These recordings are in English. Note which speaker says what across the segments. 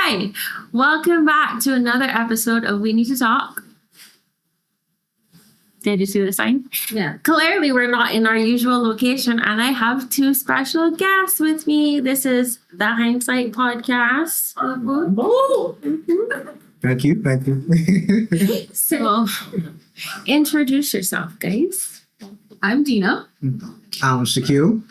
Speaker 1: Hi, welcome back to another episode of We Need to Talk. Did you see the sign?
Speaker 2: Yeah.
Speaker 1: Clearly, we're not in our usual location, and I have two special guests with me. This is the Hindsight Podcast.
Speaker 3: Thank you.
Speaker 1: So, introduce yourself, guys.
Speaker 2: I'm Dina.
Speaker 3: I'm Shaquille.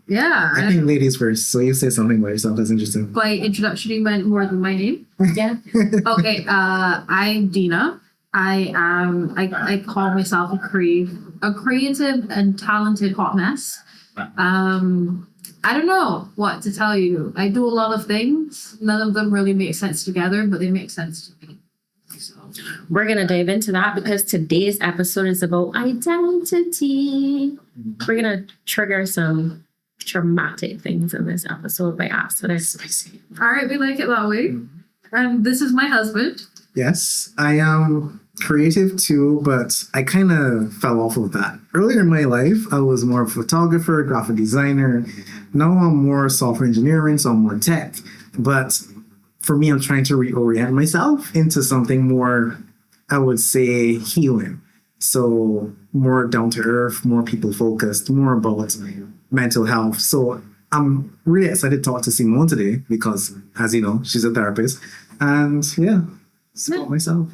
Speaker 2: Yeah.
Speaker 3: I think ladies first, so you say something about yourself that's interesting.
Speaker 2: By introduction, you meant more than my name?
Speaker 1: Yeah.
Speaker 2: Okay. I'm Dina. I call myself a creative and talented hot mess. I don't know what to tell you. I do a lot of things. None of them really make sense together, but they make sense to me. So.
Speaker 1: We're going to dive into that because today's episode is about identity. We're going to trigger some traumatic things in this episode by accident.
Speaker 2: All right, we like it that way. And this is my husband.
Speaker 3: Yes, I am creative too, but I kind of fell off of that. Earlier in my life, I was more of a photographer, graphic designer. Now I'm more software engineering, so I'm more tech. But for me, I'm trying to reorient myself into something more, I would say, healing. So more down to earth, more people focused, more about mental health. So I'm really excited to talk to Simone today because, as you know, she's a therapist. And yeah, it's about myself.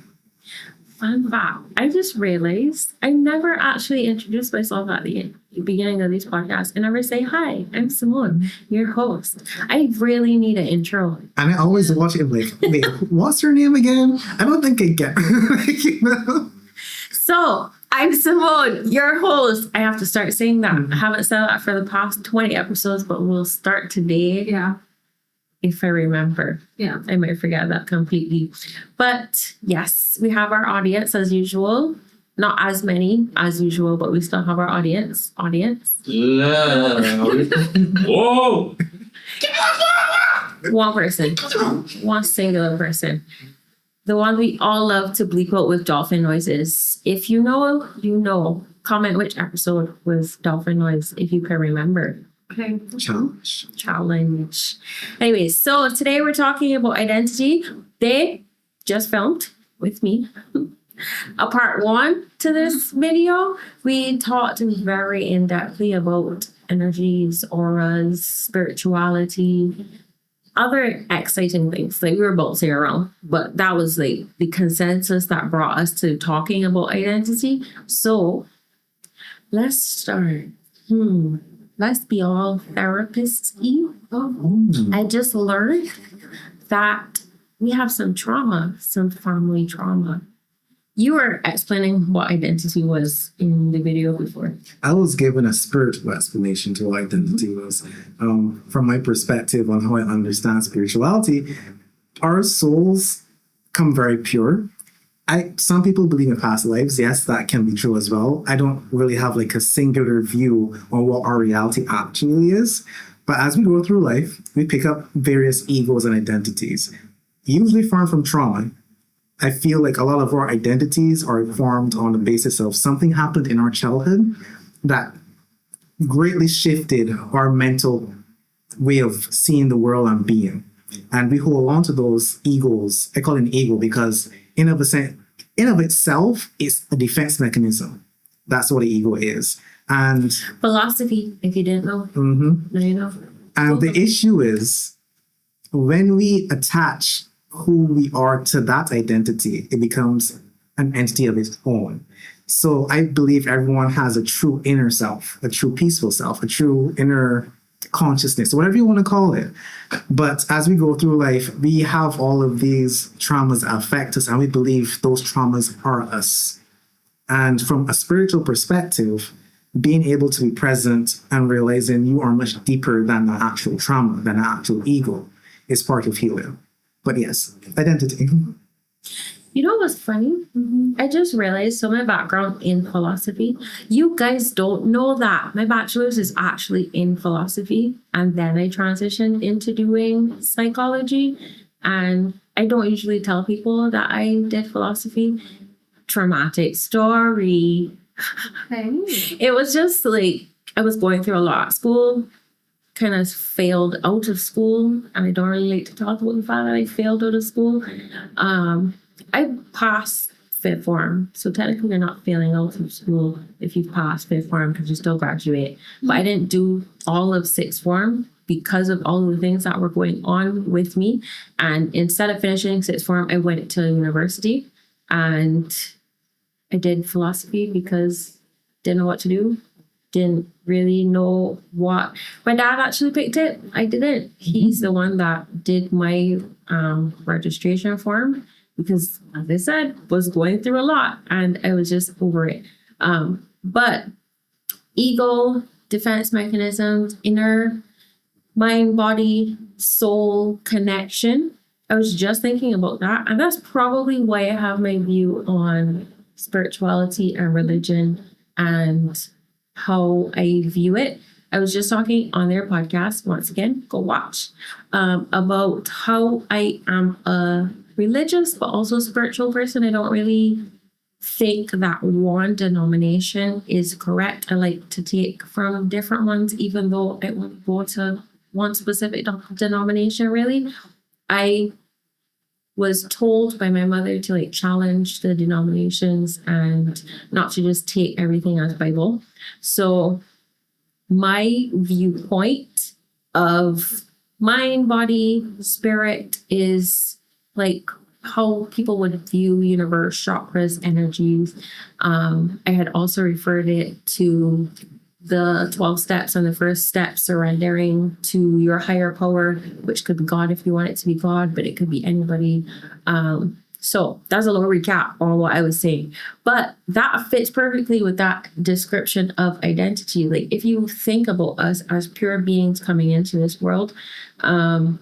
Speaker 1: Fun fact. I just realized I never actually introduced myself at the beginning of these podcasts. I never say, hi, I'm Simone, your host. I really need an intro.
Speaker 3: And I always watch it like, wait, what's her name again? I don't think I get
Speaker 1: So, I'm Simone, your host. I have to start saying that. I haven't said that for the past 20 episodes, but we'll start today.
Speaker 2: Yeah.
Speaker 1: If I remember.
Speaker 2: Yeah.
Speaker 1: I might forget that completely. But yes, we have our audience as usual. Not as many as usual, but we still have our audience.
Speaker 4: Whoa!
Speaker 1: One person. One singular person. The one we all love to bleep out with dolphin noises. If you know, you know. Comment which episode was dolphin noise if you can remember.
Speaker 2: Okay.
Speaker 3: challenge.
Speaker 1: Anyways, so today we're talking about identity. They just filmed with me a part 1 to this video. We talked very in-depthly about energies, auras, spirituality, other exciting things. Like we were both saying around, but that was like the consensus that brought us to talking about identity. So let's start. Let's be all therapists-y. I just learned that we have some trauma, some family trauma. You were explaining what identity was in the video before.
Speaker 3: I was given a spiritual explanation to what identity was. From my perspective on how I understand spirituality, our souls come very pure. Some people believe in past lives. Yes, that can be true as well. I don't really have like a singular view on what our reality actually is. But as we go through life, we pick up various egos and identities, usually formed from trauma. I feel like a lot of our identities are formed on the basis of something happened in our childhood that greatly shifted our mental way of seeing the world and being. And we hold on to those egos. I call it an ego because in of itself, it's a defense mechanism. That's what the ego is. And
Speaker 1: Philosophy, if you didn't know. Now you know.
Speaker 3: And the issue is when we attach who we are to that identity, it becomes an entity of its own. So I believe everyone has a true inner self, a true peaceful self, a true inner consciousness, whatever you want to call it. But as we go through life, we have all of these traumas that affect us, and we believe those traumas are us. And from a spiritual perspective, being able to be present and realizing you are much deeper than the actual trauma, than the actual ego, is part of healing. But yes, identity.
Speaker 1: You know what's funny? I just realized, so my background in philosophy, you guys don't know that. My bachelor's is actually in philosophy. And then I transitioned into doing psychology. And I don't usually tell people that I did philosophy. Traumatic story.
Speaker 2: Hey.
Speaker 1: It was just like, I was going through a lot at school. kind of failed out of school, and I don't really like to talk about the fact that I failed out of school. I passed fifth form, so technically you're not failing out of school if you pass fifth form because you still graduate. But I didn't do all of sixth form because of all of the things that were going on with me. And instead of finishing sixth form, I went to university and I did philosophy because didn't know what to do. Didn't really know what. My dad actually picked it. I didn't. He's the one that did my registration form because, as I said, was going through a lot and I was just over it. But ego, defense mechanisms, inner mind, body, soul connection. I was just thinking about that. And that's probably why I have my view on spirituality and religion and how I view it. I was just talking on their podcast, once again, go watch, about how I am a religious but also spiritual person. I don't really think that one denomination is correct. I like to take from different ones, even though I won't go to one specific denomination, really. I was told by my mother to like challenge the denominations and not to just take everything as Bible. So my viewpoint of mind, body, spirit is like how people would view universe, chakras, energies. I had also referred it to the 12 steps, and the first step, surrendering to your higher power, which could be God if you want it to be God, but it could be anybody. So that's a little recap on what I was saying. But that fits perfectly with that description of identity. Like if you think about us as pure beings coming into this world, and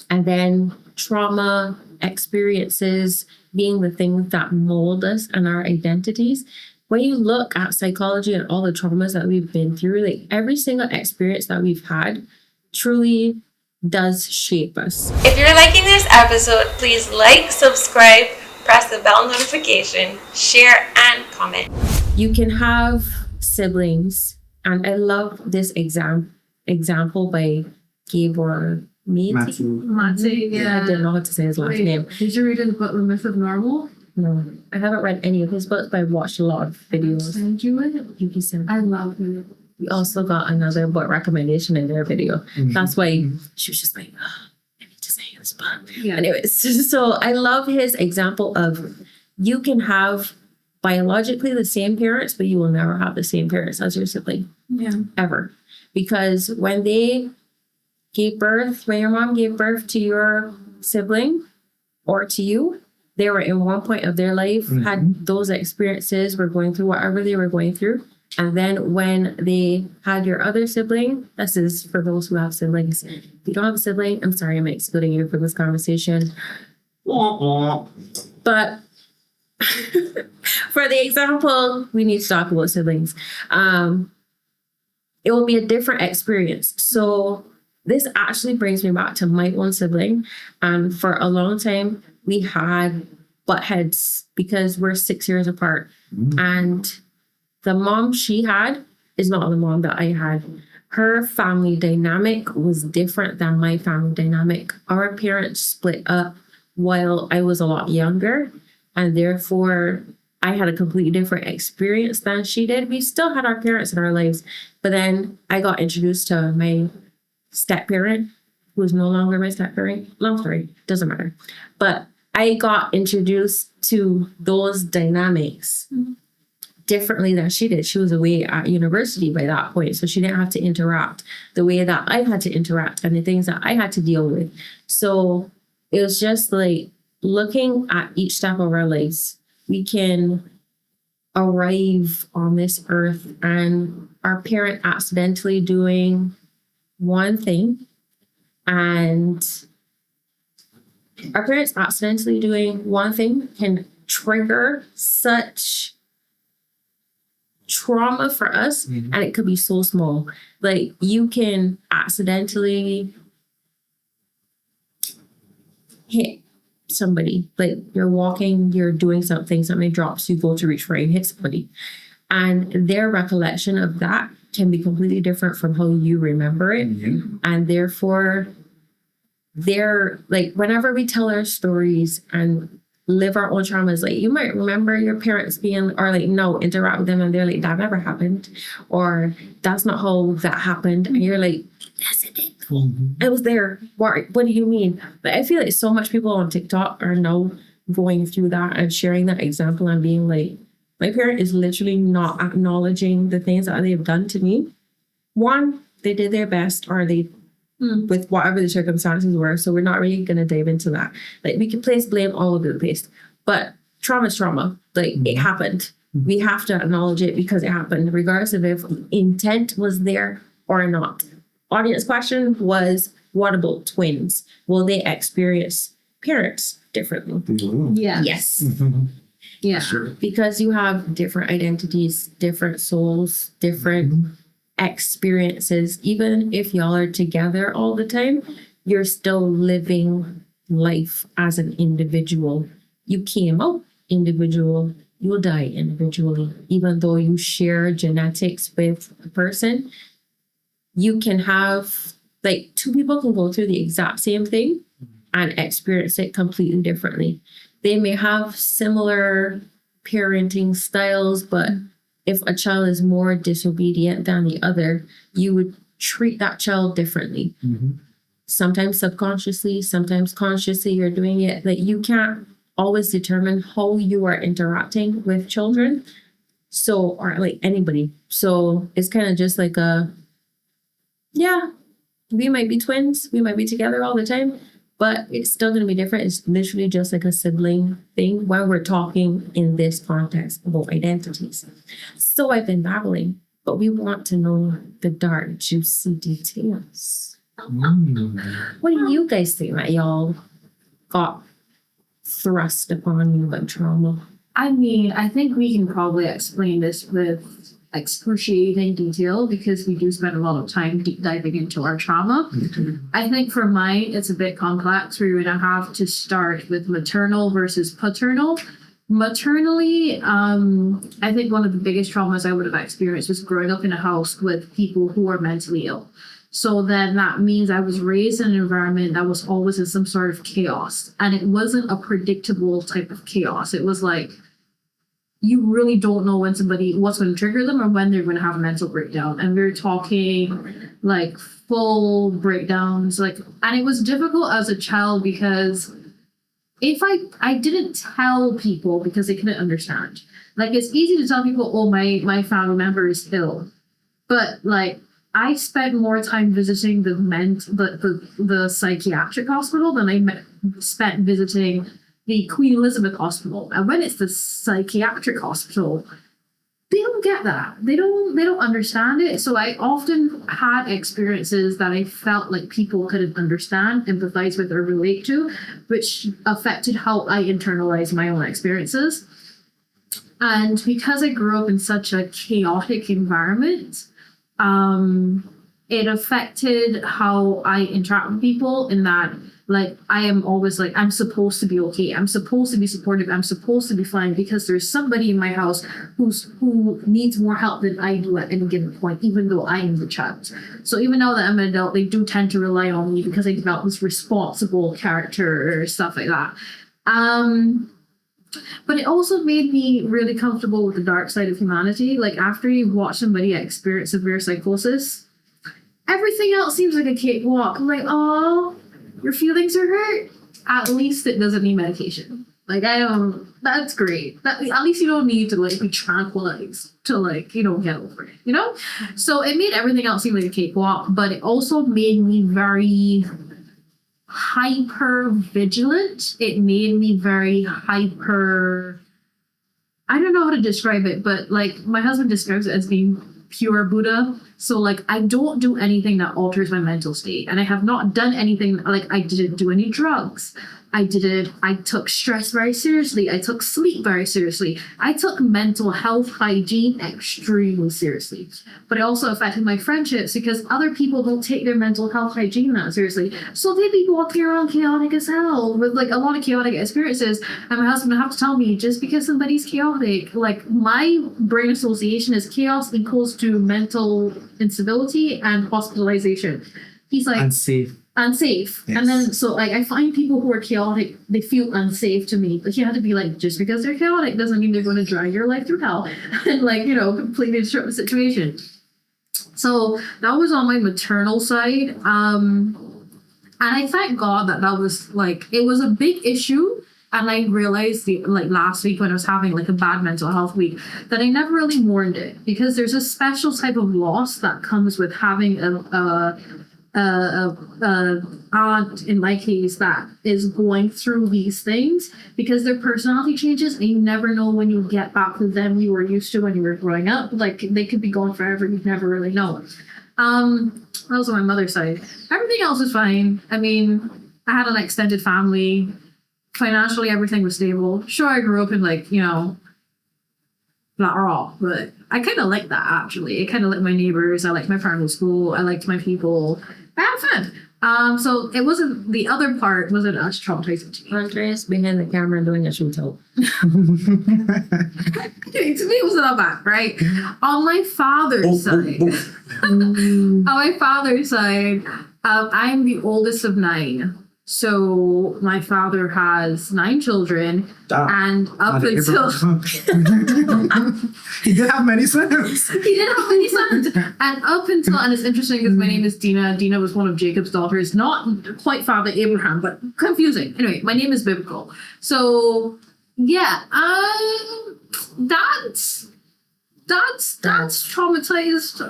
Speaker 1: then trauma experiences being the things that mold us and our identities. When you look at psychology and all the traumas that we've been through, like every single experience that we've had truly does shape us.
Speaker 5: If you're liking this episode, please like, subscribe, press the bell notification, share, and comment.
Speaker 1: You can have siblings, and I love this example by Gabor Mate.
Speaker 2: Yeah.
Speaker 1: I didn't know how to say his last name.
Speaker 2: Did you read the book, The Myth of Normal?
Speaker 1: No, I haven't read any of his books, but I've watched a lot of videos.
Speaker 2: Send you it?
Speaker 1: You sent.
Speaker 2: I love it.
Speaker 1: We also got another book recommendation in their video. That's why she was just like, oh, I need to say this book.
Speaker 2: Yeah.
Speaker 1: Anyways, so I love his example of you can have biologically the same parents, but you will never have the same parents as your sibling.
Speaker 2: Yeah.
Speaker 1: Ever. Because when they gave birth, when your mom gave birth to your sibling or to you, they were in one point of their life, had those experiences, were going through whatever they were going through. And then when they had your other sibling, this is for those who have siblings. If you don't have a sibling, I'm sorry, I'm excluding you from this conversation. But for the example, we need to talk about siblings. It will be a different experience. So this actually brings me back to my own sibling. And for a long time, we had butt heads because we're 6 years apart. And the mom she had is not the mom that I had. Her family dynamic was different than my family dynamic. Our parents split up while I was a lot younger, and therefore I had a completely different experience than she did. We still had our parents in our lives, but then I got introduced to my step-parent, who is no longer my step-parent. Long story, doesn't matter. But I got introduced to those dynamics differently than she did. She was away at university by that point, so she didn't have to interact the way that I had to interact and the things that I had to deal with. So it was just like looking at each step of our lives. We can arrive on this earth and our parent accidentally doing one thing, and our parents accidentally doing one thing can trigger such trauma for us, and it could be so small. Like you can accidentally hit somebody, like you're walking, you're doing something drops, you go to reach for it and hit somebody. And their recollection of that can be completely different from how you remember it. And therefore, they're like, whenever we tell our stories and live our own traumas, like you might remember your parents being, or like, no, interact with them and they're like, that never happened. Or that's not how that happened. And you're like, yes, it did. It was there. What do you mean? But I feel like so much people on TikTok are now going through that and sharing that example and being like, my parent is literally not acknowledging the things that they've done to me. One, they did their best, or they, with whatever the circumstances were. So we're not really going to dive into that. Like, we can place blame all over the place, but trauma is trauma. Like, it happened. We have to acknowledge it because it happened, regardless of if intent was there or not. Audience question was, what about twins? Will they experience parents differently?
Speaker 2: Yeah.
Speaker 1: Yes.
Speaker 2: Yeah.
Speaker 3: Sure.
Speaker 1: Because you have different identities, different souls, different experiences. Even if y'all are together all the time, you're still living life as an individual. You came out individual, you'll die individually. Even though you share genetics with a person, you can have, like, two people can go through the exact same thing and experience it completely differently. They may have similar parenting styles, but if a child is more disobedient than the other, you would treat that child differently. Sometimes subconsciously, sometimes consciously, you're doing it. Like, you can't always determine how you are interacting with children. So, or like anybody. So it's kind of just like we might be twins, we might be together all the time, but it's still going to be different. It's literally just like a sibling thing when we're talking in this context about identities. So I've been babbling, but we want to know the dark, juicy details. What do you guys think that y'all got thrust upon you by trauma?
Speaker 2: I mean, I think we can probably explain this with excruciating detail because we do spend a lot of time deep diving into our trauma. I think for mine, it's a bit complex. We're going to have to start with maternal versus paternal. Maternally, I think one of the biggest traumas I would have experienced was growing up in a house with people who are mentally ill. So then that means I was raised in an environment that was always in some sort of chaos. And it wasn't a predictable type of chaos. It was like, you really don't know when what's going to trigger them or when they're going to have a mental breakdown. And we're talking like full breakdowns. And it was difficult as a child because if I didn't tell people because they couldn't understand. Like, it's easy to tell people, oh, my family member is ill. But like, I spent more time visiting the psychiatric hospital than I spent visiting the Queen Elizabeth Hospital. And when it's the psychiatric hospital, they don't get that. They don't understand it. So I often had experiences that I felt like people couldn't understand, empathize with, or relate to, which affected how I internalized my own experiences. And because I grew up in such a chaotic environment, it affected how I interact with people in that, like, I am always like, I'm supposed to be okay. I'm supposed to be supportive. I'm supposed to be fine because there's somebody in my house who needs more help than I do at any given point, even though I am the child. So even now that I'm an adult, they do tend to rely on me because I develop this responsible character or stuff like that. But it also made me really comfortable with the dark side of humanity. Like, after you watch somebody experience severe psychosis, everything else seems like a cakewalk. I'm like, oh, your feelings are hurt. At least it doesn't need medication. Like, that's great. At least you don't need to, like, be tranquilized to, like, get over it, So it made everything else seem like a cakewalk, but it also made me very hyper vigilant. It made me very hyper, I don't know how to describe it, but like, my husband describes it as being pure Buddha. So like I don't do anything that alters my mental state. And I have not done anything like I didn't do any drugs. I took stress very seriously. I took sleep very seriously. I took mental health hygiene extremely seriously. But it also affected my friendships because other people don't take their mental health hygiene that seriously. So they'd be walking around chaotic as hell with like a lot of chaotic experiences. And my husband would have to tell me, just because somebody's chaotic, like my brain association is chaos equals to mental instability and hospitalization. He's like,
Speaker 3: Unsafe.
Speaker 2: Yes. And then so like I find people who are chaotic, they feel unsafe to me. But you have to be like, just because they're chaotic doesn't mean they're going to drag your life through hell and like, completely disrupt the situation. So that was on my maternal side. And I thank God that was like, it was a big issue. And I realized last week when I was having like a bad mental health week that I never really mourned it, because there's a special type of loss that comes with having a aunt in my case that is going through these things, because their personality changes and you never know when you get back to them you were used to when you were growing up. Like they could be gone forever, you never really know. That was on my mother's side. Everything else is fine. I mean, I had an extended family. Financially everything was stable. Sure, I grew up in not raw, but I kind of like that actually. I kind of like my neighbors. I liked my primary school. I liked my people. I had fun. So it wasn't, the other part wasn't as traumatizing to me.
Speaker 1: Andres behind the camera doing a shoot out.
Speaker 2: Okay, to me it wasn't that bad, right? On my father's side, I'm the oldest of 9. So my father has 9 children, and up until
Speaker 3: he did have many sons.
Speaker 2: and it's interesting because my name is Dina. Dina was one of Jacob's daughters, not quite Father Abraham, but confusing. Anyway, my name is biblical. So yeah, that's traumatized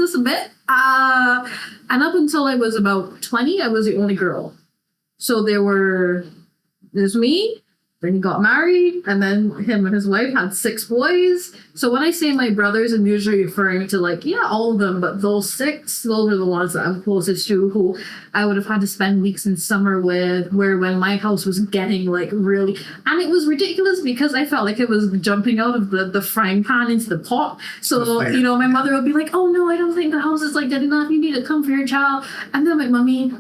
Speaker 2: us a bit. And up until I was about 20, I was the only girl. So there's me, then he got married, and then him and his wife had 6 boys. So when I say my brothers, I'm usually referring to all of them, but those 6, those are the ones that I'm closest to, who I would have had to spend weeks in summer with, where when my house was getting really, and it was ridiculous because I felt like it was jumping out of the frying pan into the pot. So, my mother would be like, oh no, I don't think the house is good enough. You need to come for your child. And then my mommy,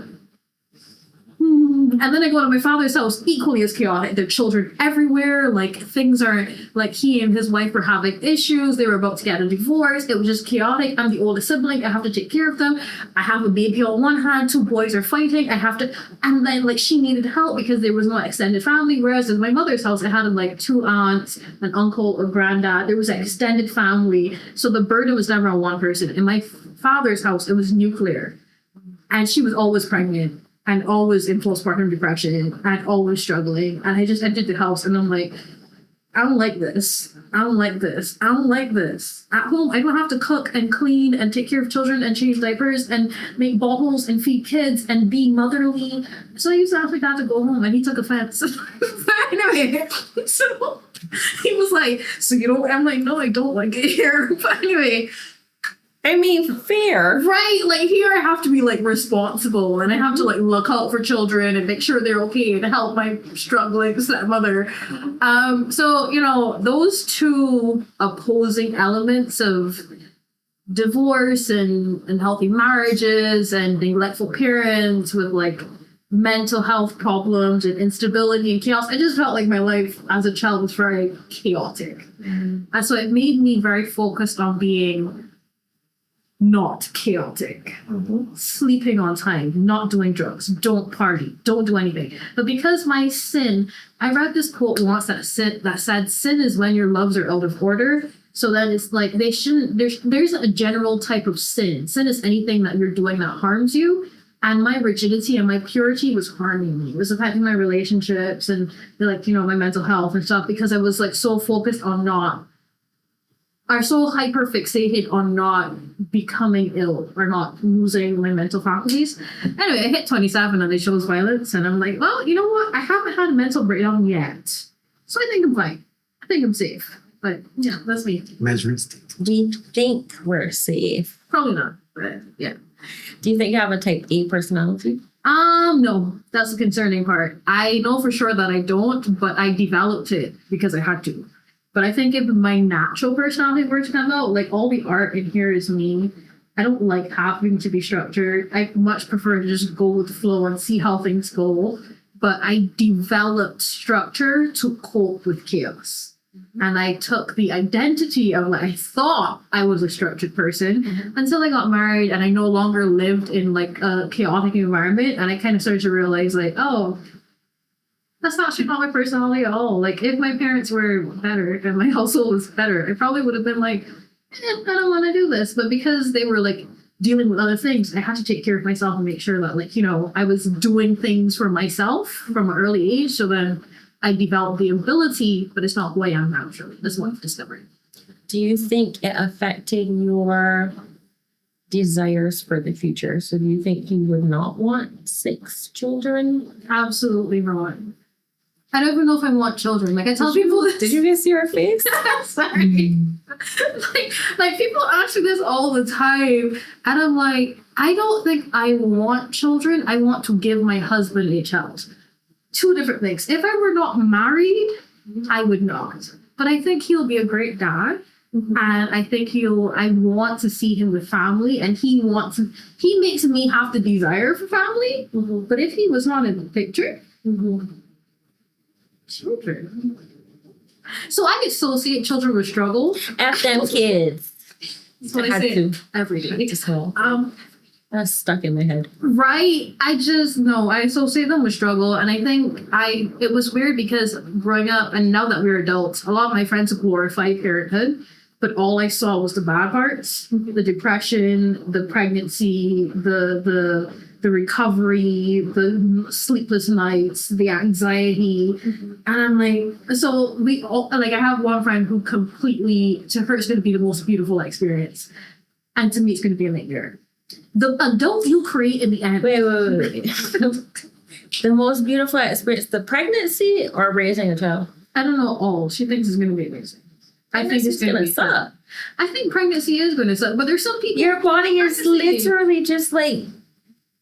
Speaker 2: and then I go to my father's house, equally as chaotic. There are children everywhere. Things are he and his wife were having issues. They were about to get a divorce. It was just chaotic. I'm the oldest sibling. I have to take care of them. I have a baby on one hand. 2 boys are fighting. I have to, and then she needed help because there was no extended family. Whereas in my mother's house, I had 2 aunts, an uncle or granddad. There was an extended family. So the burden was never on one person. In my father's house, it was nuclear. And she was always pregnant. And always in postpartum depression and always struggling. And I just entered the house and I'm like, I don't like this. I don't like this. I don't like this. At home, I don't have to cook and clean and take care of children and change diapers and make bottles and feed kids and be motherly. So I used to ask my dad to go home and he took offense. Anyway, so he was like, so you don't, I'm like, no, I don't like it here. But anyway,
Speaker 1: I mean, fair.
Speaker 2: Right, here I have to be responsible and I have to look out for children and make sure they're okay and help my struggling stepmother. So, those 2 opposing elements of divorce and healthy marriages and neglectful parents with mental health problems and instability and chaos. I just felt like my life as a child was very chaotic. Mm-hmm. And so it made me very focused on being not chaotic, sleeping on time, not doing drugs, don't party, don't do anything. But because my sin, I read this quote once that said, sin is when your loves are out of order. So then it's they shouldn't, there's a general type of sin. Sin is anything that you're doing that harms you. And my rigidity and my purity was harming me. It was affecting my relationships and my mental health and stuff, because I was so focused on so hyper fixated on not becoming ill or not losing my mental faculties. Anyway, I hit 27 and I chose violence, and I'm like, well, you know what? I haven't had a mental breakdown yet. So I think I'm fine. I think I'm safe. But yeah, that's me.
Speaker 3: Measuring stick.
Speaker 1: We think we're safe.
Speaker 2: Probably not, but yeah.
Speaker 1: Do you think you have a type A personality?
Speaker 2: No, that's the concerning part. I know for sure that I don't, but I developed it because I had to. But I think if my natural personality were to come out, like all the art in here is me. I don't like having to be structured. I much prefer to just go with the flow and see how things go. But I developed structure to cope with chaos. And I took the identity of like I thought I was a structured person until I got married and I no longer lived in like a chaotic environment. And I kind of started to realize like, oh, that's actually not my personality at all. Like if my parents were better and my household was better, I probably would have been like, I don't want to do this. But because they were like dealing with other things, I had to take care of myself and make sure that like, you know, I was doing things for myself from an early age. So then I developed the ability, but it's not who I am naturally. That's what I've discovered.
Speaker 1: Do you think it affected your desires for the future? So do you think you would not want 6 children?
Speaker 2: Absolutely not. I don't even know if I want children. Like I tell people this.
Speaker 1: Did you just see your face?
Speaker 2: Sorry. like people ask me this all the time. And I'm like, I don't think I want children. I want to give my husband a child. 2 different things. If I were not married, I would not. But I think he'll be a great dad. And I think I want to see him with family. And he makes me have the desire for family. But if he was not in the picture, children. So I associate children with struggle.
Speaker 1: F them kids.
Speaker 2: That's what I
Speaker 1: had
Speaker 2: say
Speaker 1: to.
Speaker 2: every day.
Speaker 1: So that's stuck in my head.
Speaker 2: Right. I associate them with struggle. And I think it was weird because growing up and now that we're adults, a lot of my friends glorify parenthood, but all I saw was the bad parts, the depression, the pregnancy, the recovery, the sleepless nights, the anxiety. And I'm like, so we all, like I have one friend who completely, to her it's going to be the most beautiful experience. And to me it's going to be a nightmare. The adult you create in the end.
Speaker 1: Wait. The most beautiful experience, the pregnancy or raising a child?
Speaker 2: I don't know all. She thinks it's going to be amazing. I think it's going to be
Speaker 1: suck.
Speaker 2: I think pregnancy is going to suck, but there's some people.
Speaker 1: Your body is literally just like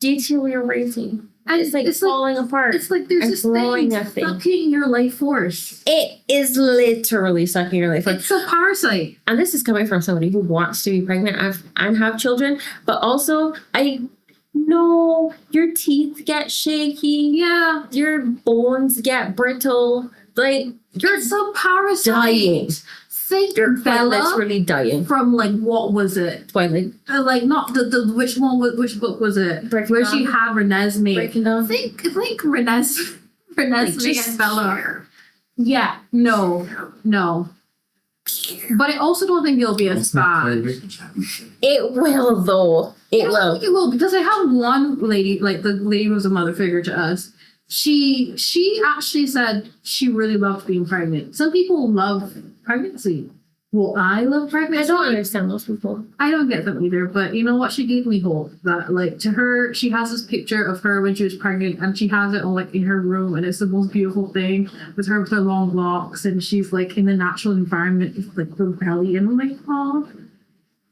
Speaker 1: deteriorating.
Speaker 2: And
Speaker 1: It's like falling apart.
Speaker 2: It's like there's
Speaker 1: and
Speaker 2: this
Speaker 1: growing
Speaker 2: thing
Speaker 1: a thing.
Speaker 2: sucking your life force.
Speaker 1: It is literally sucking your life.
Speaker 2: It's a parasite.
Speaker 1: And this is coming from somebody who wants to be pregnant and have children, but also I know your teeth get shaky.
Speaker 2: Yeah.
Speaker 1: Your bones get brittle. Like you're
Speaker 2: It's a parasite.
Speaker 1: dying.
Speaker 2: Think
Speaker 1: You're quite
Speaker 2: Bella
Speaker 1: literally dying.
Speaker 2: from like what was it?
Speaker 1: Twilight.
Speaker 2: Like not the which book was it?
Speaker 1: Breaking
Speaker 2: Where
Speaker 1: Down.
Speaker 2: she had Renesmee.
Speaker 1: Breaking Down.
Speaker 2: Think Renesmee
Speaker 1: just-
Speaker 2: and Bella. Yeah. No. But I also don't think it'll be as
Speaker 3: It's not
Speaker 2: bad.
Speaker 3: perfect.
Speaker 1: It will though. It
Speaker 2: I don't
Speaker 1: will.
Speaker 2: think it will because I have one lady, like the lady who was a mother figure to us. She actually said she really loved being pregnant. Some people love pregnancy. Well, I love
Speaker 1: I
Speaker 2: pregnancy.
Speaker 1: don't understand those people.
Speaker 2: I don't get them either, but you know what? She gave me hope that, like, to her, she has this picture of her when she was pregnant, and she has it on, like, in her room, and it's the most beautiful thing with her long locks, and she's, like, in the natural environment with, like, the belly, and I'm like, oh.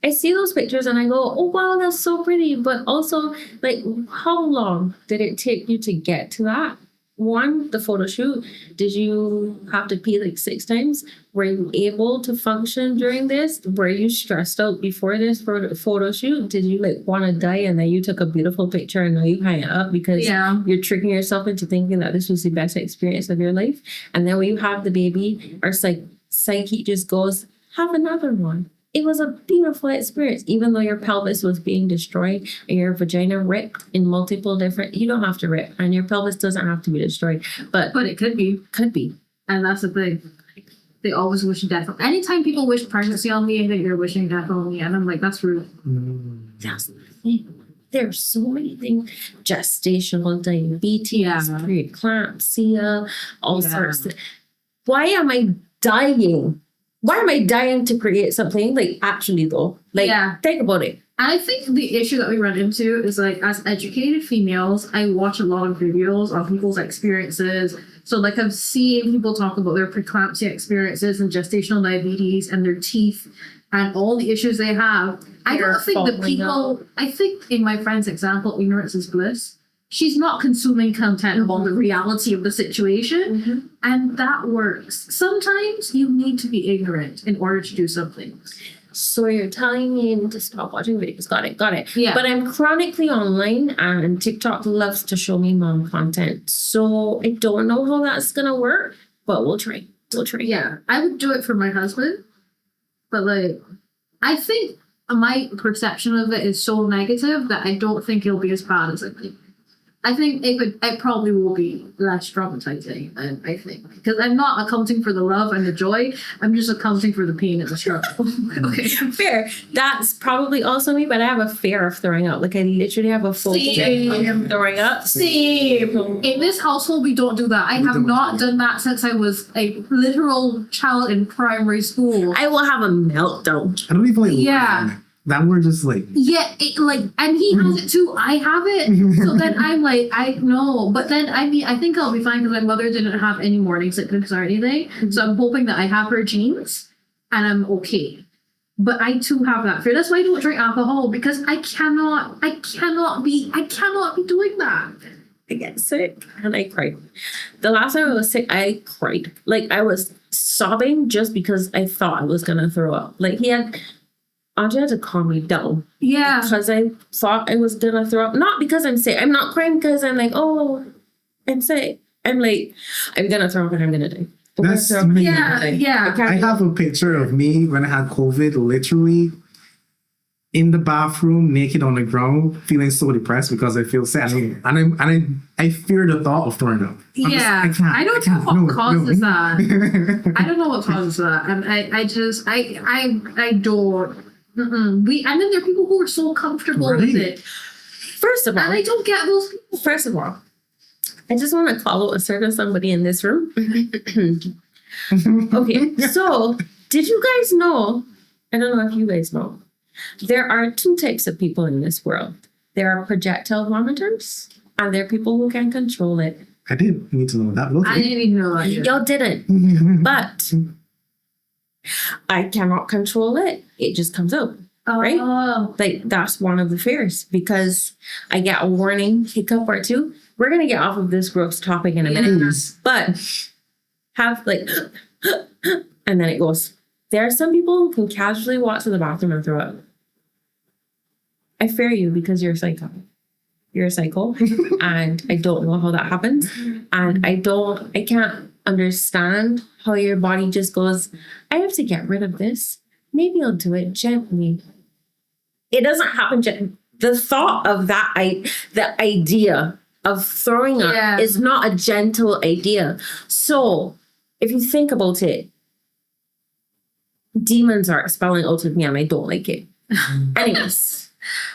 Speaker 1: I see those pictures and I go, oh wow, that's so pretty. But also, like, how long did it take you to get to that? One, the photo shoot. Did you have to pee like 6 times? Were you able to function during this? Were you stressed out before this photo shoot? Did you like want to die and then you took a beautiful picture and now you hang it up because you're tricking yourself into thinking that this was the best experience of your life? And then when you have the baby, our psyche just goes, have another one. It was a beautiful experience, even though your pelvis was being destroyed and your vagina ripped in multiple different. You don't have to rip, and your pelvis doesn't have to be destroyed, but
Speaker 2: But it could be.
Speaker 1: could be.
Speaker 2: And that's the thing. They always wish death. Anytime people wish pregnancy on me, I think they're wishing death on me. And I'm like, that's rude.
Speaker 1: That's the thing. There's so many things: gestational diabetes, preeclampsia, all sorts. Why am I dying? Why am I dying to create something? Like, actually, though, like, think about it.
Speaker 2: I think the issue that we run into is like as educated females, I watch a lot of videos of people's experiences. So like I've seen people talk about their preeclampsia experiences and gestational diabetes and their teeth and all the issues they have. I don't think the people, I think in my friend's example, ignorance is bliss. She's not consuming content about the reality of the situation. And that works. Sometimes you need to be ignorant in order to do something.
Speaker 1: So you're telling me to stop watching videos. Got it.
Speaker 2: Yeah.
Speaker 1: But I'm chronically online and TikTok loves to show me mom content. So I don't know how that's going to work, but we'll try.
Speaker 2: Yeah, I would do it for my husband. But like, I think my perception of it is so negative that I don't think it'll be as bad as I think. I think it probably will be less traumatizing, I think. Because I'm not accounting for the love and the joy. I'm just accounting for the pain and the struggle.
Speaker 1: Okay, fair. That's probably also me, but I have a fear of throwing up. Like I literally have a full fear of throwing up.
Speaker 2: Same. In this household, we don't do that. I have not done that since I was a literal child in primary school.
Speaker 1: I will have a meltdown.
Speaker 3: I don't even like
Speaker 2: Yeah.
Speaker 3: that word just like
Speaker 2: Yeah, and he has it too. I have it. So then I'm like, I know. But then, I mean, I think I'll be fine because my mother didn't have any morning sickness or anything. So I'm hoping that I have her genes and I'm okay. But I too have that fear. That's why I don't drink alcohol because I cannot be doing that.
Speaker 1: I get sick and I cried. The last time I was sick, I cried. Like I was sobbing just because I thought I was going to throw up. Like Andre had to calm me down.
Speaker 2: Yeah.
Speaker 1: Because I thought I was gonna throw up. Not because I'm sick. I'm not crying because I'm like, oh, I'm sick. I'm like, I'm gonna throw up and I'm gonna die.
Speaker 3: that's me.
Speaker 2: Yeah.
Speaker 3: I have a picture of me when I had COVID, literally in the bathroom, naked on the ground, feeling so depressed because I feel sad, and I fear the thought of throwing up.
Speaker 2: Yeah, I don't know what causes that. I don't know what causes that, and I don't. And then there are people who are so comfortable with it.
Speaker 1: First of all,
Speaker 2: And I don't get those people.
Speaker 1: First of all, I just want to call out a certain somebody in this room. Okay, so did you guys know? I don't know if you guys know. There are two types of people in this world. There are projectile vomiters, and there are people who can control it.
Speaker 3: I didn't need to know that. Okay.
Speaker 2: I didn't even know that. Yet.
Speaker 1: Y'all didn't, but I cannot control it. It just comes out. Right? Like that's one of the fears because I get a warning hiccup or two. We're gonna get off of this gross topic in a minute, but have like, and then it goes. There are some people who can casually walk to the bathroom and throw up. I fear you because you're a psycho. You're a psycho, and I don't know how that happens, and I can't understand how your body just goes, I have to get rid of this. Maybe I'll do it gently. It doesn't happen gently. The thought of that, the idea of throwing up is not a gentle idea. So if you think about it, demons are expelling out of me and I don't like it. Anyways.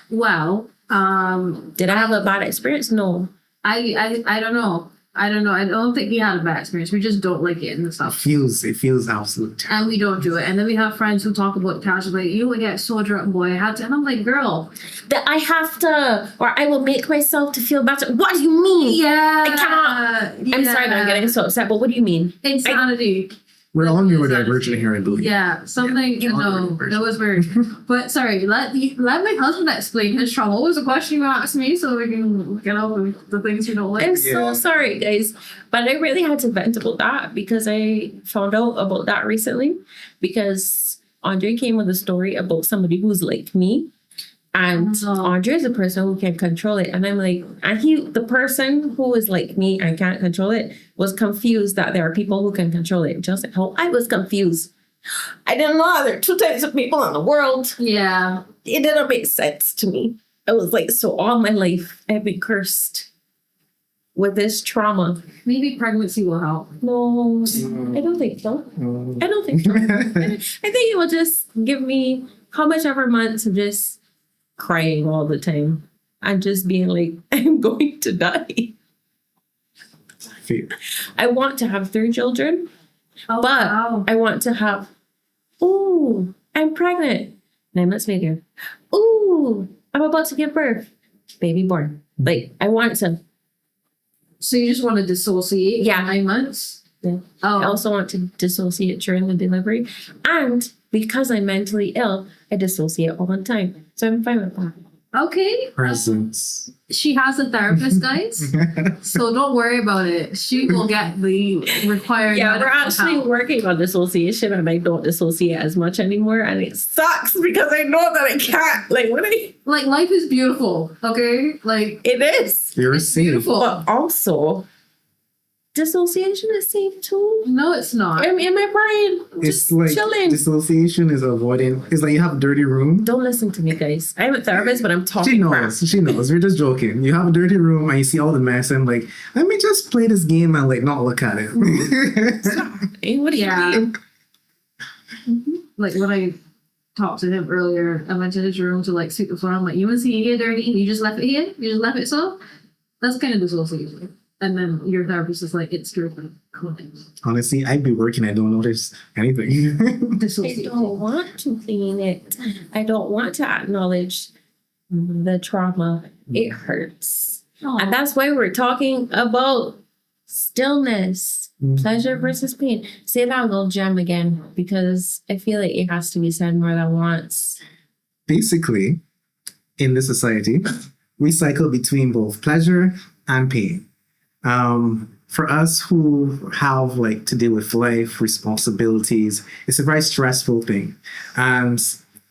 Speaker 2: Well,
Speaker 1: did I have a bad experience? No.
Speaker 2: I don't know. I don't think we had a bad experience. We just don't like it in the South.
Speaker 3: It feels absolute.
Speaker 2: And we don't do it. And then we have friends who talk about casually, you would get so drunk, boy. I had to. And I'm like, girl.
Speaker 1: That I have to, or I will make myself to feel better. What do you mean?
Speaker 2: Yeah.
Speaker 1: I cannot. I'm sorry that I'm getting so upset, but what do you mean?
Speaker 2: Insanity.
Speaker 3: We're all neurodivergent here, I believe.
Speaker 2: Yeah, something, that was weird. But sorry, let my husband explain his trauma. What was the question you asked me so we can get out of the things you don't like?
Speaker 1: I'm so sorry, guys. But I really had to vent about that because I found out about that recently because Andre came with a story about somebody who's like me. And Andre is a person who can control it. And I'm like, and the person who is like me and can't control it was confused that there are people who can control it. Just like how I was confused. I didn't know there are two types of people in the world.
Speaker 2: Yeah.
Speaker 1: It didn't make sense to me. I was like, so all my life I've been cursed with this trauma.
Speaker 2: Maybe pregnancy will help.
Speaker 1: No, I don't think so. I don't think so. I think it will just give me how much ever months of just crying all the time and just being like, I'm going to die.
Speaker 3: Fear.
Speaker 1: I want to have 3 children, but I want to have, I'm pregnant. 9 months later, ooh, I'm about to give birth. Baby born. Like, I want to.
Speaker 2: So you just want to dissociate?
Speaker 1: Yeah.
Speaker 2: 9 months?
Speaker 1: Yeah.
Speaker 2: Oh.
Speaker 1: I also want to dissociate during the delivery. And because I'm mentally ill, I dissociate all the time. So I'm fine with that.
Speaker 2: Okay.
Speaker 3: Presence.
Speaker 2: She has a therapist, guys. So don't worry about it. She will get the required.
Speaker 1: Yeah, we're
Speaker 2: medical
Speaker 1: actually
Speaker 2: help.
Speaker 1: working on dissociation, and I don't dissociate as much anymore. And it sucks because I know that I can't. Like, what
Speaker 2: Like, life is beautiful, okay? Like,
Speaker 1: it is.
Speaker 3: You're
Speaker 2: it's
Speaker 3: safe.
Speaker 2: beautiful.
Speaker 1: But also, dissociation is safe too.
Speaker 2: No, it's not.
Speaker 1: I'm in my brain,
Speaker 3: It's
Speaker 1: just
Speaker 3: like
Speaker 1: chilling.
Speaker 3: dissociation is avoiding. It's like you have a dirty room.
Speaker 1: Don't listen to me, guys. I'm a therapist, but I'm
Speaker 3: She
Speaker 1: talking crap.
Speaker 3: knows. She knows. We're just joking. You have a dirty room and you see all the mess and like, let me just play this game and like not look at it.
Speaker 1: Hey, what do you
Speaker 2: Yeah.
Speaker 1: mean?
Speaker 2: Like, when I talked to him earlier, I went to his room to, like, sweep the floor. I'm like, you want to see it here dirty? You just left it here? You just left it so? That's kind of dissociation. And then your therapist is like, it's true.
Speaker 3: Honestly, I'd be working. I don't notice anything.
Speaker 1: I
Speaker 2: Dissociation.
Speaker 1: don't want to clean it. I don't want to acknowledge the trauma. It hurts. And that's why we're talking about stillness, pleasure versus pain. Say that little gem again, because I feel like it has to be said more than once.
Speaker 3: Basically, in this society, we cycle between both pleasure and pain. For us who have like to deal with life responsibilities, it's a very stressful thing. And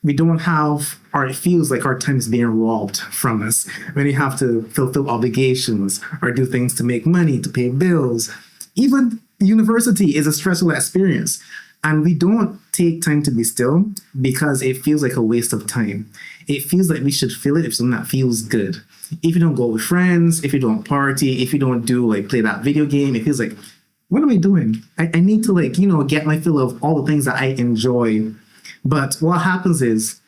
Speaker 3: we don't have, or it feels like our time is being robbed from us when you have to fulfill obligations or do things to make money, to pay bills. Even university is a stressful experience. And we don't take time to be still because it feels like a waste of time. It feels like we should feel it if something that feels good. If you don't go with friends, if you don't party, if you don't do like play that video game, it feels like, what am I doing? I need to like, get my fill of all the things that I enjoy. But what happens is,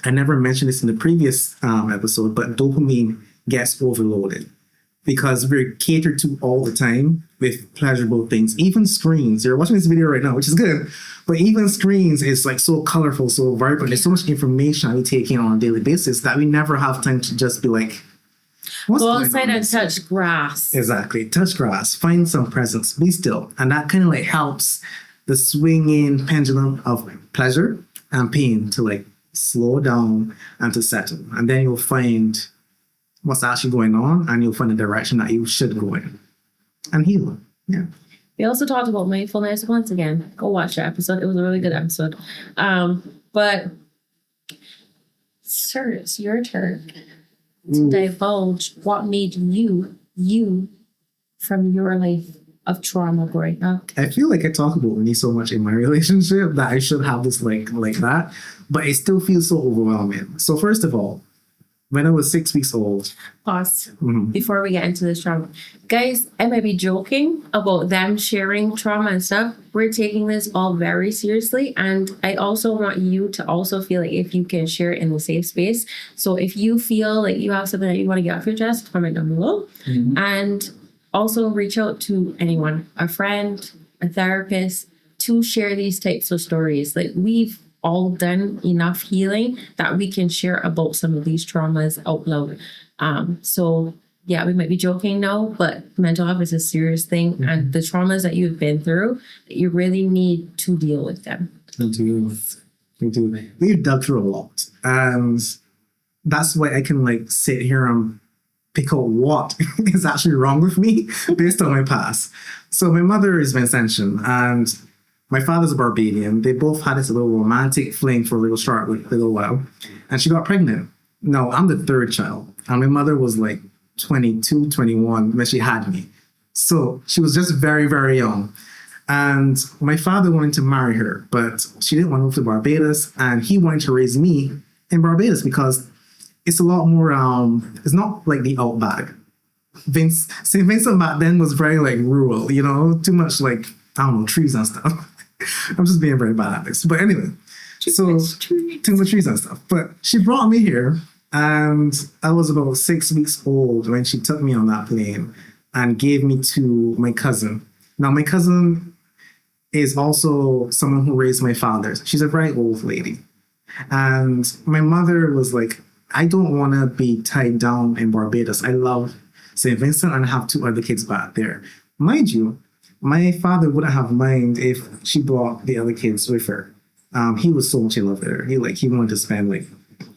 Speaker 3: I never mentioned this in the previous episode, but dopamine gets overloaded because we're catered to all the time with pleasurable things. Even screens. You're watching this video right now, which is good, but even screens is like so colorful, so vibrant. There's so much information we take in on a daily basis that we never have time to just be like, what's
Speaker 1: Go
Speaker 3: going
Speaker 1: outside
Speaker 3: on?
Speaker 1: and touch grass.
Speaker 3: Exactly. Touch grass, find some presence, be still. And that kind of like helps the swinging pendulum of pleasure and pain to like slow down and to settle. And then you'll find what's actually going on and you'll find the direction that you should go in and heal. Yeah.
Speaker 1: We also talked about mindfulness once again. Go watch that episode. It was a really good episode. But sir, it's your turn to divulge what made you from your life of trauma growing up.
Speaker 3: I feel like I talk about me so much in my relationship that I should have this like that, but it still feels so overwhelming. So first of all, when I was 6 weeks old.
Speaker 1: Pause before we get into this trauma. Guys, I might be joking about them sharing trauma and stuff. We're taking this all very seriously. And I also want you to also feel like if you can share it in the safe space. So if you feel like you have something that you want to get off your chest, comment down below. And also reach out to anyone, a friend, a therapist, to share these types of stories. Like we've all done enough healing that we can share about some of these traumas out loud. So yeah, we might be joking now, but mental health is a serious thing. And the traumas that you've been through, you really need to deal with them.
Speaker 3: We do. We've dug through a lot. And that's why I can like sit here and pick out what is actually wrong with me based on my past. So my mother is Vincentian and my father's a Barbadian. They both had this little romantic fling for a little short, like a little while. And she got pregnant. No, I'm the third child. And my mother was like 22, 21 when she had me. So she was just very, very young. And my father wanted to marry her, but she didn't want to move to Barbados. And he wanted to raise me in Barbados because it's a lot more, it's not like the outback. St. Vincent back then was very like rural, too much like, I don't know, trees and stuff. I'm just being very bad at this. But anyway, too much trees and stuff. But she brought me here and I was about 6 weeks old when she took me on that plane and gave me to my cousin. Now, my cousin is also someone who raised my father. She's a very old lady. And my mother was like, I don't want to be tied down in Barbados. I love St. Vincent and I have 2 other kids back there. Mind you, my father wouldn't have mind if she brought the other kids with her. He was so much in love with her. He wanted to spend like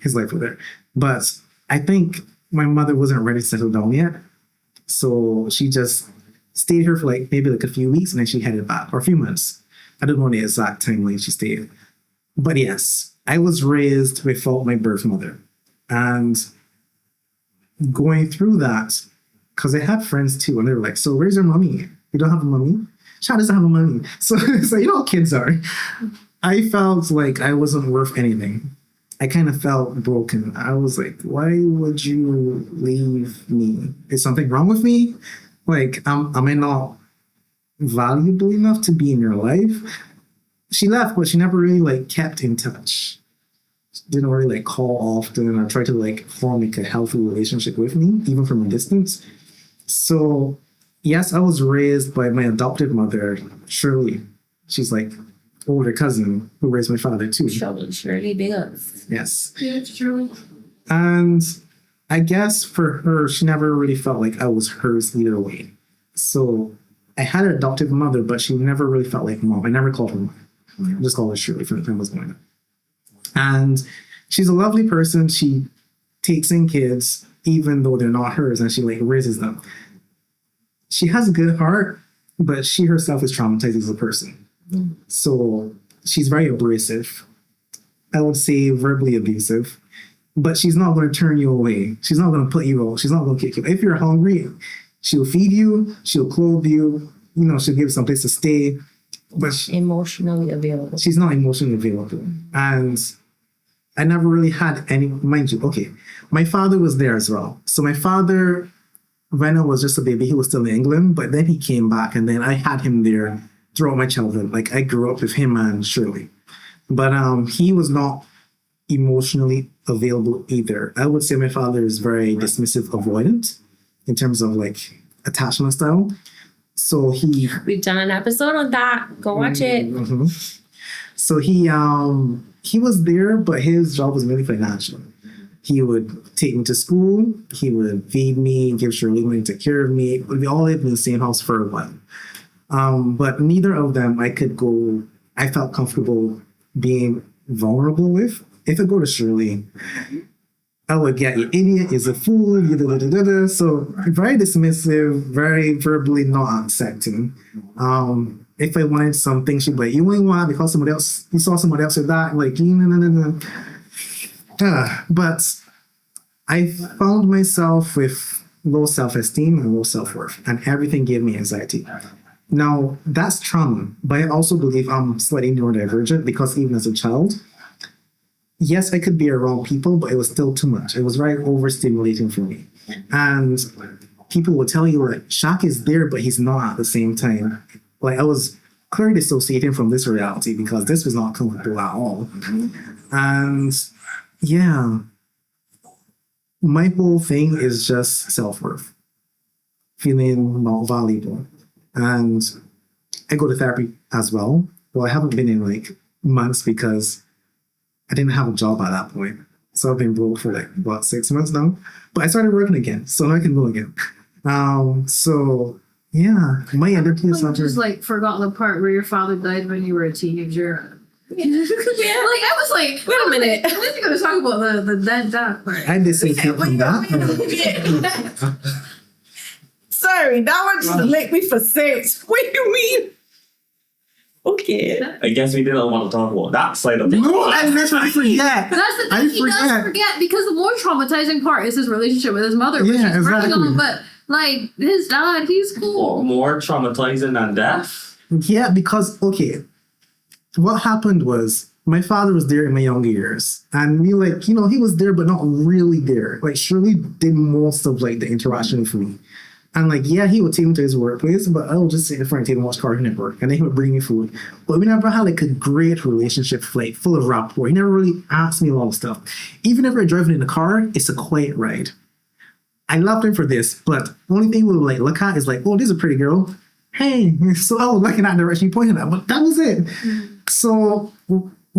Speaker 3: his life with her. But I think my mother wasn't ready to settle down yet. So she just stayed here for like maybe like a few weeks and then she headed back, or a few months. I don't know the exact timeline she stayed. But yes, I was raised without my birth mother. And going through that, because I had friends too, and they were like, so where's your mommy? You don't have a mommy? Child doesn't have a mommy. So you know how kids are. I felt like I wasn't worth anything. I kind of felt broken. I was like, why would you leave me? Is something wrong with me? Like, am I not valuable enough to be in your life? She left, but she never really like kept in touch. She didn't really like call often or try to like form like a healthy relationship with me, even from a distance. So yes, I was raised by my adopted mother, Shirley. She's like older cousin who raised my father too.
Speaker 1: Shirley, big ups.
Speaker 3: Yes.
Speaker 2: Yeah, Shirley.
Speaker 3: And I guess for her, she never really felt like I was hers either way. So I had an adopted mother, but she never really felt like mom. I never called her mom. I just called her Shirley for the time was going on. And she's a lovely person. She takes in kids, even though they're not hers, and she like raises them. She has a good heart, but she herself is traumatized as a person. So she's very abrasive. I would say verbally abusive, but she's not going to turn you away. She's not going to put you out. She's not going to kick you. If you're hungry, she'll feed you, she'll clothe you, she'll give you some place to stay. But
Speaker 1: Emotionally available.
Speaker 3: she's not emotionally available. And I never really had any, mind you, okay, my father was there as well. So my father, when I was just a baby, he was still in England, but then he came back and then I had him there throughout my childhood. Like I grew up with him and Shirley. But he was not emotionally available either. I would say my father is very dismissive, avoidant in terms of like attachment style. So
Speaker 1: we've done an episode on that. Go watch it.
Speaker 3: Mm-hmm. So he was there, but his job was mainly financial. He would take me to school. He would feed me, give Shirley money, take care of me. We all lived in the same house for a while. But neither of them I felt comfortable being vulnerable with. If I go to Shirley, I would get you idiot, is a fool, you da-da-da-da-da. So very dismissive, very verbally not accepting. If I wanted something, she'd be like, you ain't want because you saw somebody else with that, like, but I found myself with low self-esteem and low self-worth, and everything gave me anxiety. Now, that's trauma, but I also believe I'm slightly neurodivergent because even as a child, yes, I could be around people, but it was still too much. It was very overstimulating for me. And people will tell you, like, Shaq is there, but he's not at the same time. Like, I was clearly dissociating from this reality because this was not comfortable at all. And yeah, my whole thing is just self-worth, feeling not valuable. And I go to therapy as well. Well, I haven't been in like months because I didn't have a job at that point. So I've been broke for like, about 6 months now. But I started working again, so now I can go again. So yeah, my identity is
Speaker 2: Just like forgot the part where your father died when you were a teenager. Yeah. Like I was like,
Speaker 1: Wait a minute.
Speaker 2: I was going to talk about the dead dad part.
Speaker 3: I dissociate from that.
Speaker 6: Sorry, that one just make me for six. What do you mean?
Speaker 1: Okay.
Speaker 4: I guess we didn't want to talk about that side of it.
Speaker 3: No, I literally forget.
Speaker 2: That's the thing, he does forget because the more traumatizing part is his relationship with his mother, which
Speaker 3: Yeah,
Speaker 2: he's working
Speaker 3: exactly.
Speaker 2: on. But like his dad, he's cool.
Speaker 4: More traumatizing than death.
Speaker 3: Yeah, because, okay, what happened was my father was there in my younger years. And we like, he was there, but not really there. Like, Shirley did most of like the interaction with me. And like, yeah, he would take me to his workplace, but I would just sit in front of the table and watch Cartoon Network. And then he would bring me food. But we never had like a great relationship, like full of rapport. He never really asked me a lot of stuff. Even if we're driving in the car, it's a quiet ride. I loved him for this, but the only thing we would like look at is like, oh, this is a pretty girl. Hey, so I was looking at the direction he pointed at, but that was it. So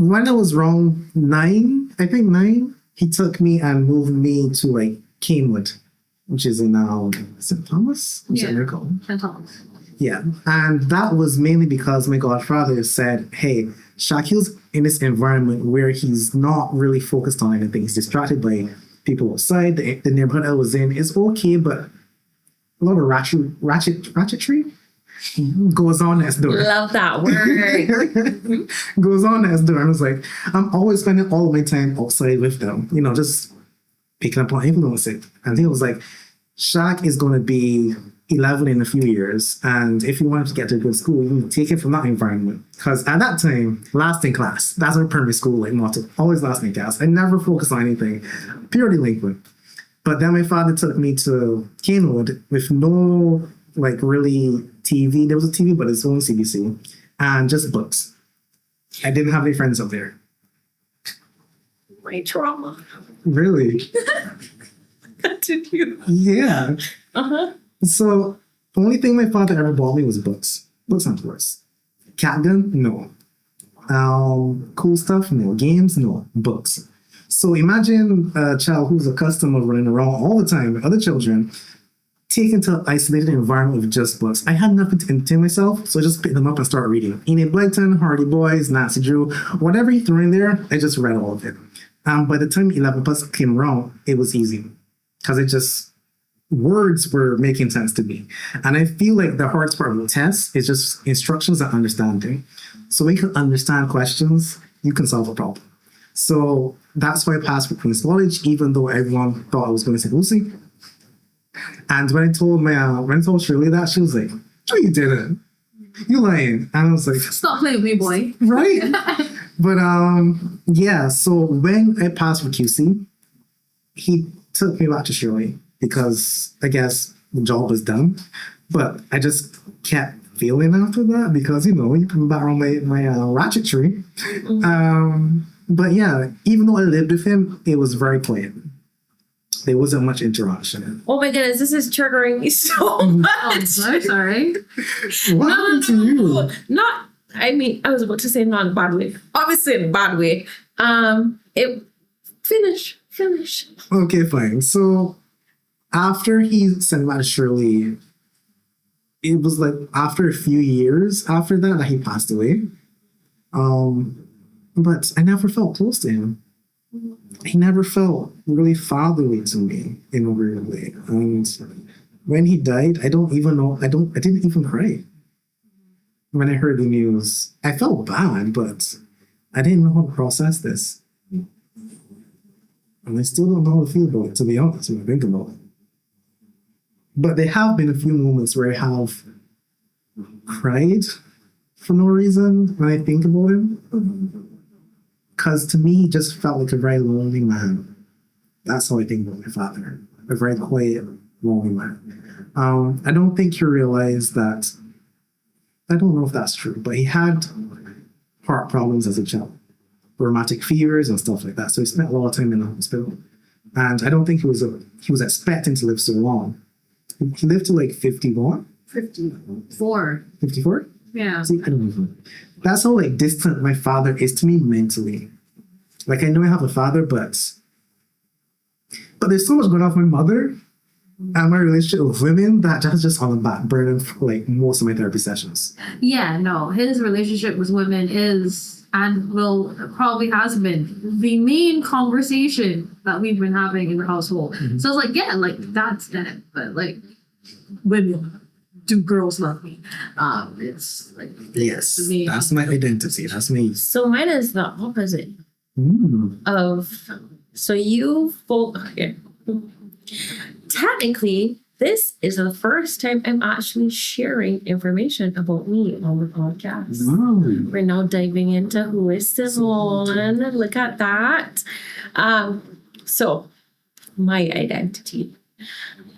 Speaker 3: when I was around 9, I think 9, he took me and moved me to like Canewood, which is in St. Thomas. Yeah, and that was mainly because my godfather said, "Hey, Shakil's in this environment where he's not really focused on anything. He's distracted by people outside. The neighborhood I was in is okay, but a lot of ratchetry goes on next door."
Speaker 1: Love that word.
Speaker 3: Goes on next door. And I was like, I'm always spending all of my time outside with them, just picking up on influencing. And he was like, Shaq is going to be 11 in a few years. And if you want to get to a good school, you need to take it from that environment. Because at that time, last in class, that's my primary school like motto. Always last in class. I never focused on anything. Pure delinquent. But then my father took me to Canewood with no like really TV. There was a TV, but it's only CBC. And just books. I didn't have any friends up there.
Speaker 1: My trauma.
Speaker 3: Really?
Speaker 1: Continue.
Speaker 3: Yeah.
Speaker 1: Uh-huh.
Speaker 3: So the only thing my father ever bought me was books. Books and toys. Cat gun? No. Cool stuff? No. Games? No. Books. So imagine a child who's accustomed to running around all the time with other children, taken to an isolated environment with just books. I had nothing to entertain myself, so I just picked them up and started reading. Enid Blyton, Hardy Boys, Nancy Drew, whatever he threw in there, I just read all of it. By the time 11 plus came around, it was easy. Because words were making sense to me. And I feel like the hardest part of the test is just instructions and understanding. So when you can understand questions, you can solve a problem. So that's why I passed for Queen's College, even though everyone thought I was going to say Lucy. And when I told Shirley that, she was like, "Oh, you didn't. You lying." And I was like,
Speaker 2: Stop playing with me, boy.
Speaker 3: right? But yeah, so when I passed for QC, he took me back to Shirley because I guess the job was done. But I just kept failing after that because, you come back on my ratchetry. But yeah, even though I lived with him, it was very quiet. There wasn't much interaction.
Speaker 1: Oh my goodness, this is triggering me so much.
Speaker 2: I'm so sorry.
Speaker 3: What happened to you?
Speaker 1: I was about to say not in a bad way. Obviously in a bad way. Finish.
Speaker 3: Okay, fine. So after he sent me out to Shirley, it was like after a few years after that he passed away. But I never felt close to him. He never felt really fatherly to me in a weird way. And when he died, I didn't even cry. When I heard the news, I felt bad, but I didn't know how to process this. And I still don't know how to feel about it, to be honest, when I think about it. But there have been a few moments where I have cried for no reason when I think about him. Because to me, he just felt like a very lonely man. That's how I think about my father. A very quiet, lonely man. I don't think he realized that, I don't know if that's true, but he had heart problems as a child. Rheumatic fevers and stuff like that. So he spent a lot of time in the hospital. And I don't think he was expecting to live so long. He lived to like 51?
Speaker 2: 54.
Speaker 3: 54?
Speaker 2: Yeah.
Speaker 3: See, I don't know. That's how like distant my father is to me mentally. Like I know I have a father, but there's so much going on with my mother and my relationship with women that that's just on the back burner for like most of my therapy sessions.
Speaker 2: Yeah, no. His relationship with women is and probably has been the main conversation that we've been having in the household. Mm-hmm. So I was like, yeah, like that's it. But like women. Do girls love me? It's like
Speaker 3: yes, that's my identity. That's me.
Speaker 1: So mine is the opposite of. So you both. Okay. Technically, this is the first time I'm actually sharing information about me on the podcast.
Speaker 3: Wow.
Speaker 1: We're now diving into who is Simone. Look at that. So my identity.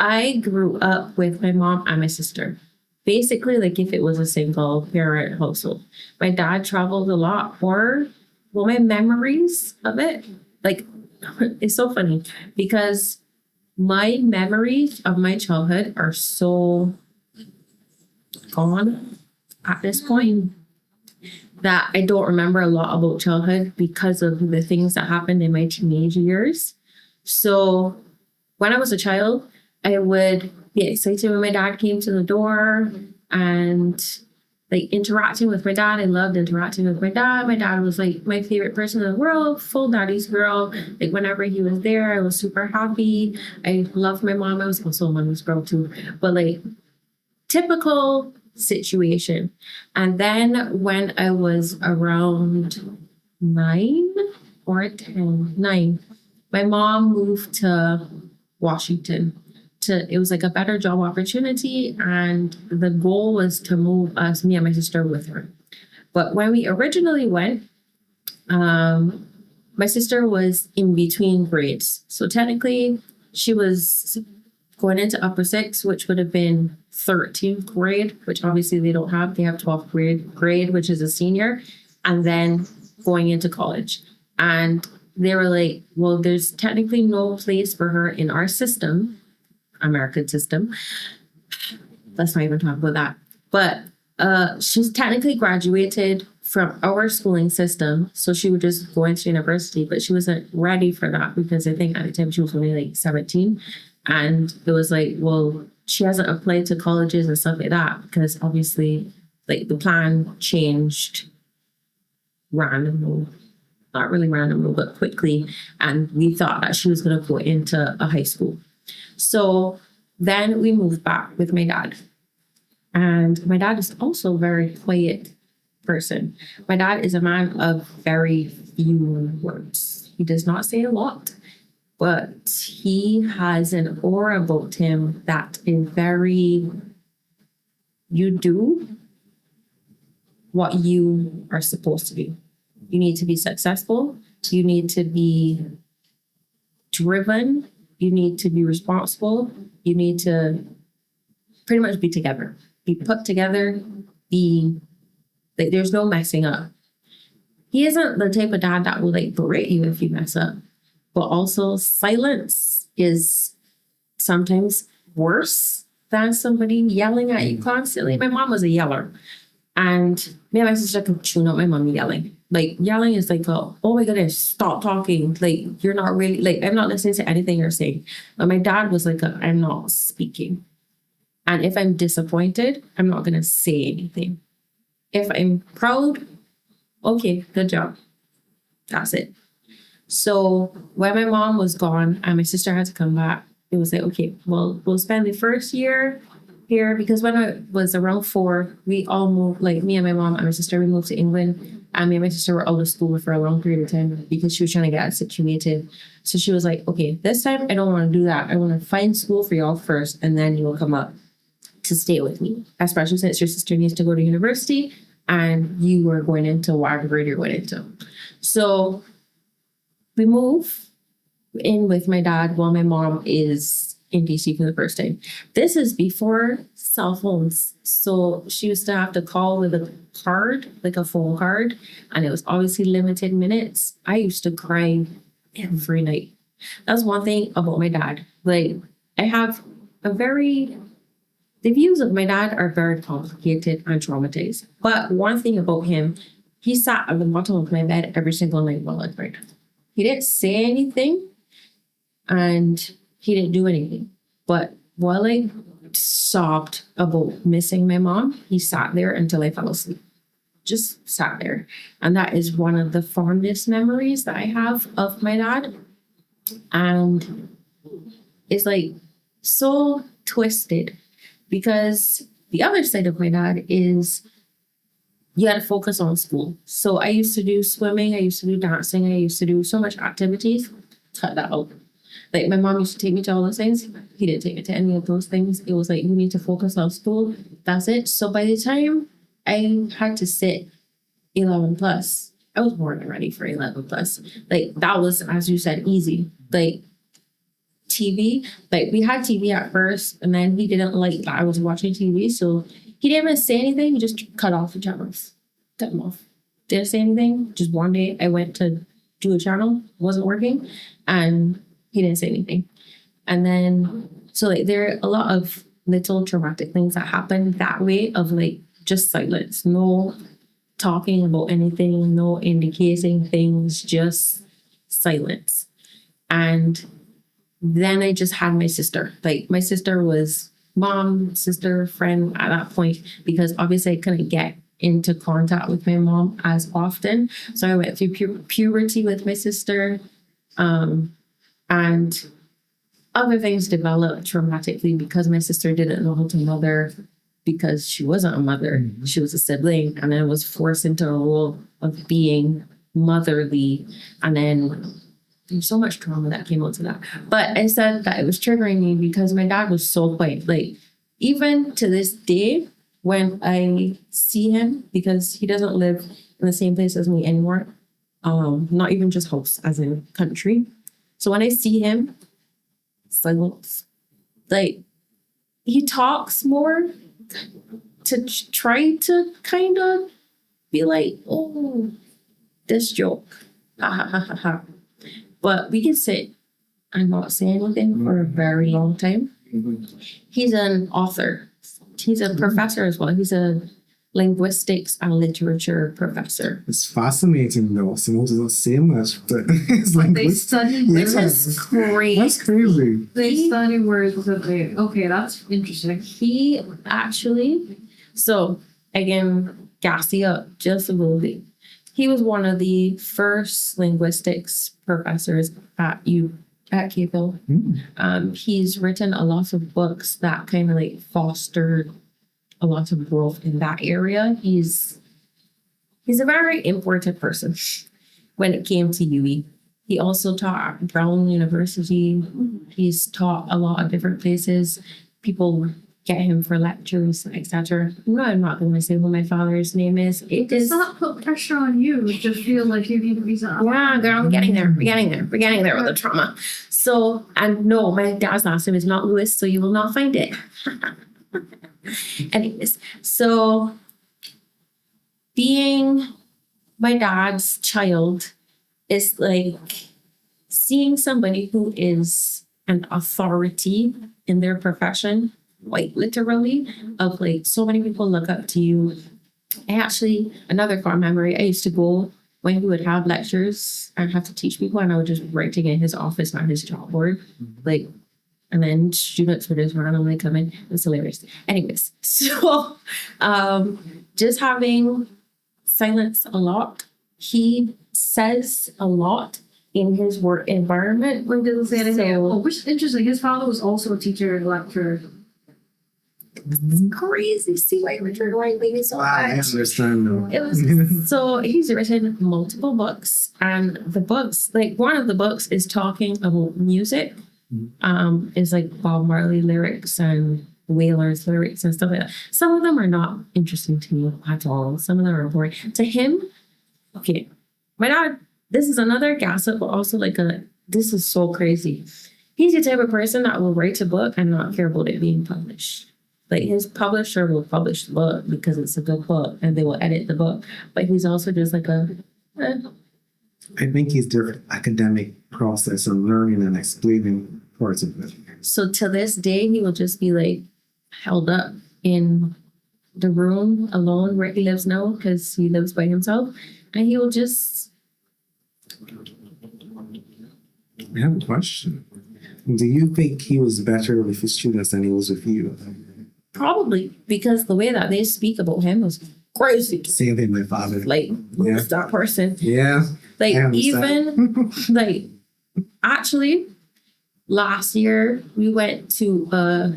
Speaker 1: I grew up with my mom and my sister. Basically, like if it was a single parent household. My dad traveled a lot more. Well, my memories of it, like, it's so funny because my memories of my childhood are so gone at this point. that I don't remember a lot about childhood because of the things that happened in my teenage years. So when I was a child, I would be excited when my dad came to the door and like interacting with my dad. I loved interacting with my dad. My dad was like my favorite person in the world, full daddy's girl. Like whenever he was there, I was super happy. I loved my mom. I was also a mommy's girl too. But like typical situation. And then when I was around 9 or 10, 9, my mom moved to Washington. It was like a better job opportunity, and the goal was to move us, me and my sister, with her. But when we originally went, my sister was in between grades. So technically, she was going into upper 6, which would have been 13th grade, which obviously they don't have. They have 12th grade, which is a senior, and then going into college. And they were like, well, there's technically no place for her in our system, American system. Let's not even talk about that. But she's technically graduated from our schooling system, so she would just go into university, but she wasn't ready for that because I think at the time she was only like 17. And it was like, well, she hasn't applied to colleges and stuff like that because obviously like the plan changed randomly. Not really randomly, but quickly. And we thought that she was going to go into a high school. So then we moved back with my dad. And my dad is also a very quiet person. My dad is a man of very few words. He does not say a lot, but he has an aura about him that is very, you do what you are supposed to do. You need to be successful. You need to be driven. You need to be responsible. You need to pretty much be together. Be put together. Be like, there's no messing up. He isn't the type of dad that will like berate you if you mess up. But also silence is sometimes worse than somebody yelling at you constantly. My mom was a yeller. And me and my sister could tune out my mom yelling. Like yelling is like, oh my goodness, stop talking. Like you're not really, like I'm not listening to anything you're saying. But my dad was like, I'm not speaking. And if I'm disappointed, I'm not going to say anything. If I'm proud, okay, good job. That's it. So when my mom was gone and my sister had to come back, it was like, okay, well, we'll spend the first year here because when I was around 4, we all moved, like me and my mom and my sister, we moved to England. And me and my sister were out of school for a long period of time because she was trying to get us situated. So she was like, okay, this time I don't want to do that. I want to find school for y'all first and then you'll come up to stay with me, especially since your sister needs to go to university and you were going into whatever grade you're going into. So we move in with my dad while my mom is in DC for the first time. This is before cell phones. So she used to have to call with a card, like a phone card, and it was obviously limited minutes. I used to cry every night. That's one thing about my dad. Like, I have the views of my dad are very complicated and traumatized. But one thing about him, he sat at the bottom of my bed every single night while I cried. He didn't say anything and he didn't do anything. But while I sobbed about missing my mom, he sat there until I fell asleep. Just sat there. And that is one of the fondest memories that I have of my dad. And it's like so twisted because the other side of my dad is you got to focus on school. So I used to do swimming, I used to do dancing, I used to do so much activities. Cut that out. Like my mom used to take me to all those things. He didn't take me to any of those things. It was like, you need to focus on school. That's it. So by the time I had to sit 11 plus, I was more than ready for 11 plus. Like that was, as you said, easy. Like TV, like we had TV at first and then he didn't like that I was watching TV. So he didn't even say anything. He just cut off the channels. Cut them off. Didn't say anything. Just one day I went to do a channel, wasn't working, and he didn't say anything. And then, so like there are a lot of little traumatic things that happen that way of like just silence, no talking about anything, no indicating things, just silence. And then I just had my sister. Like, my sister was mom, sister, friend at that point, because obviously I couldn't get into contact with my mom as often. So I went through puberty with my sister. And other things developed traumatically because my sister didn't know how to mother, because she wasn't a mother. She was a sibling, and then was forced into a role of being motherly. And then there's so much trauma that came out to that. But I said that it was triggering me because my dad was so quiet. Like, even to this day, when I see him, because he doesn't live in the same place as me anymore, not even just house, as in country. So when I see him, silence. Like, he talks more to try to kind of be like, oh, this joke. Ha ha ha ha ha. But we can sit and not say anything for a very long time. He's an author. He's a professor as well. He's a linguistics and literature professor.
Speaker 3: It's fascinating though. Simone doesn't say much, but it's like
Speaker 2: They study
Speaker 1: Which
Speaker 2: words.
Speaker 1: is crazy.
Speaker 3: That's crazy.
Speaker 2: They study words that they. Okay, that's interesting.
Speaker 1: He actually, so again, gassy up just a little bit. He was one of the first linguistics professors at Cahill. He's written a lot of books that kind of like fostered a lot of growth in that area. He's a very important person when it came to UE. He also taught at Brown University. He's taught a lot of different places. People get him for lectures, etc. No, I'm not going to say who my father's name is. It
Speaker 2: Does
Speaker 1: is.
Speaker 2: not put pressure on you to feel like you need to be something.
Speaker 1: Yeah, girl, we're getting there. We're getting there with the trauma. So, and no, my dad's last name is not Lewis, so you will not find it. Anyways, so being my dad's child is like seeing somebody who is an authority in their profession, quite literally, of like so many people look up to you. Another core memory, I used to go when he would have lectures and have to teach people, and I would just writing in his office on his chalkboard, like, and then students would just randomly come in. It's hilarious. Anyways, so just having silence a lot. He says a lot in his work environment.
Speaker 2: When does it say anything?
Speaker 1: So-
Speaker 2: Oh, which is interesting. His father was also a teacher and lecturer.
Speaker 1: It's crazy. See why Richard White me so
Speaker 3: Wow, I
Speaker 1: much.
Speaker 3: understand though.
Speaker 1: It was so he's written multiple books, and the books, like one of the books is talking about music. Is like Bob Marley lyrics and Wailers lyrics and stuff like that. Some of them are not interesting to me at all. Some of them are boring. To him, okay, my dad, this is another gossip, but also this is so crazy. He's the type of person that will write a book and not care about it being published. Like, his publisher will publish the book because it's a good book and they will edit the book. But he's also just like
Speaker 3: I think he's different academic process of learning and explaining parts of it.
Speaker 1: So to this day, he will just be like held up in the room alone where he lives now, because he lives by himself. And he will just,
Speaker 3: I have a question. Do you think he was better with his students than he was with you?
Speaker 1: probably, because the way that they speak about him was crazy.
Speaker 3: Same thing with my father.
Speaker 1: Like, who's that person?
Speaker 3: Yeah.
Speaker 1: Like,
Speaker 3: I
Speaker 1: even, like, actually, last year, we went to a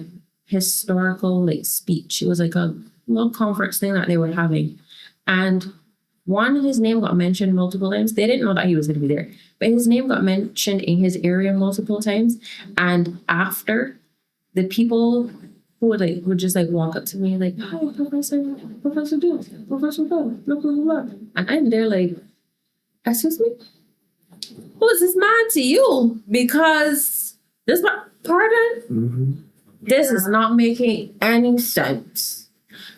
Speaker 1: historical, like, speech. It was like a little conference thing that they were having. And his name got mentioned multiple times. They didn't know that he was going to be there. But his name got mentioned in his area multiple times. And after, the people who would just like walk up to me like, "Hi, Professor Dill, Professor Dill, blah, blah, blah, blah." And I'm there like, "Excuse me? Who is this man to you? Because pardon? This is not making any sense."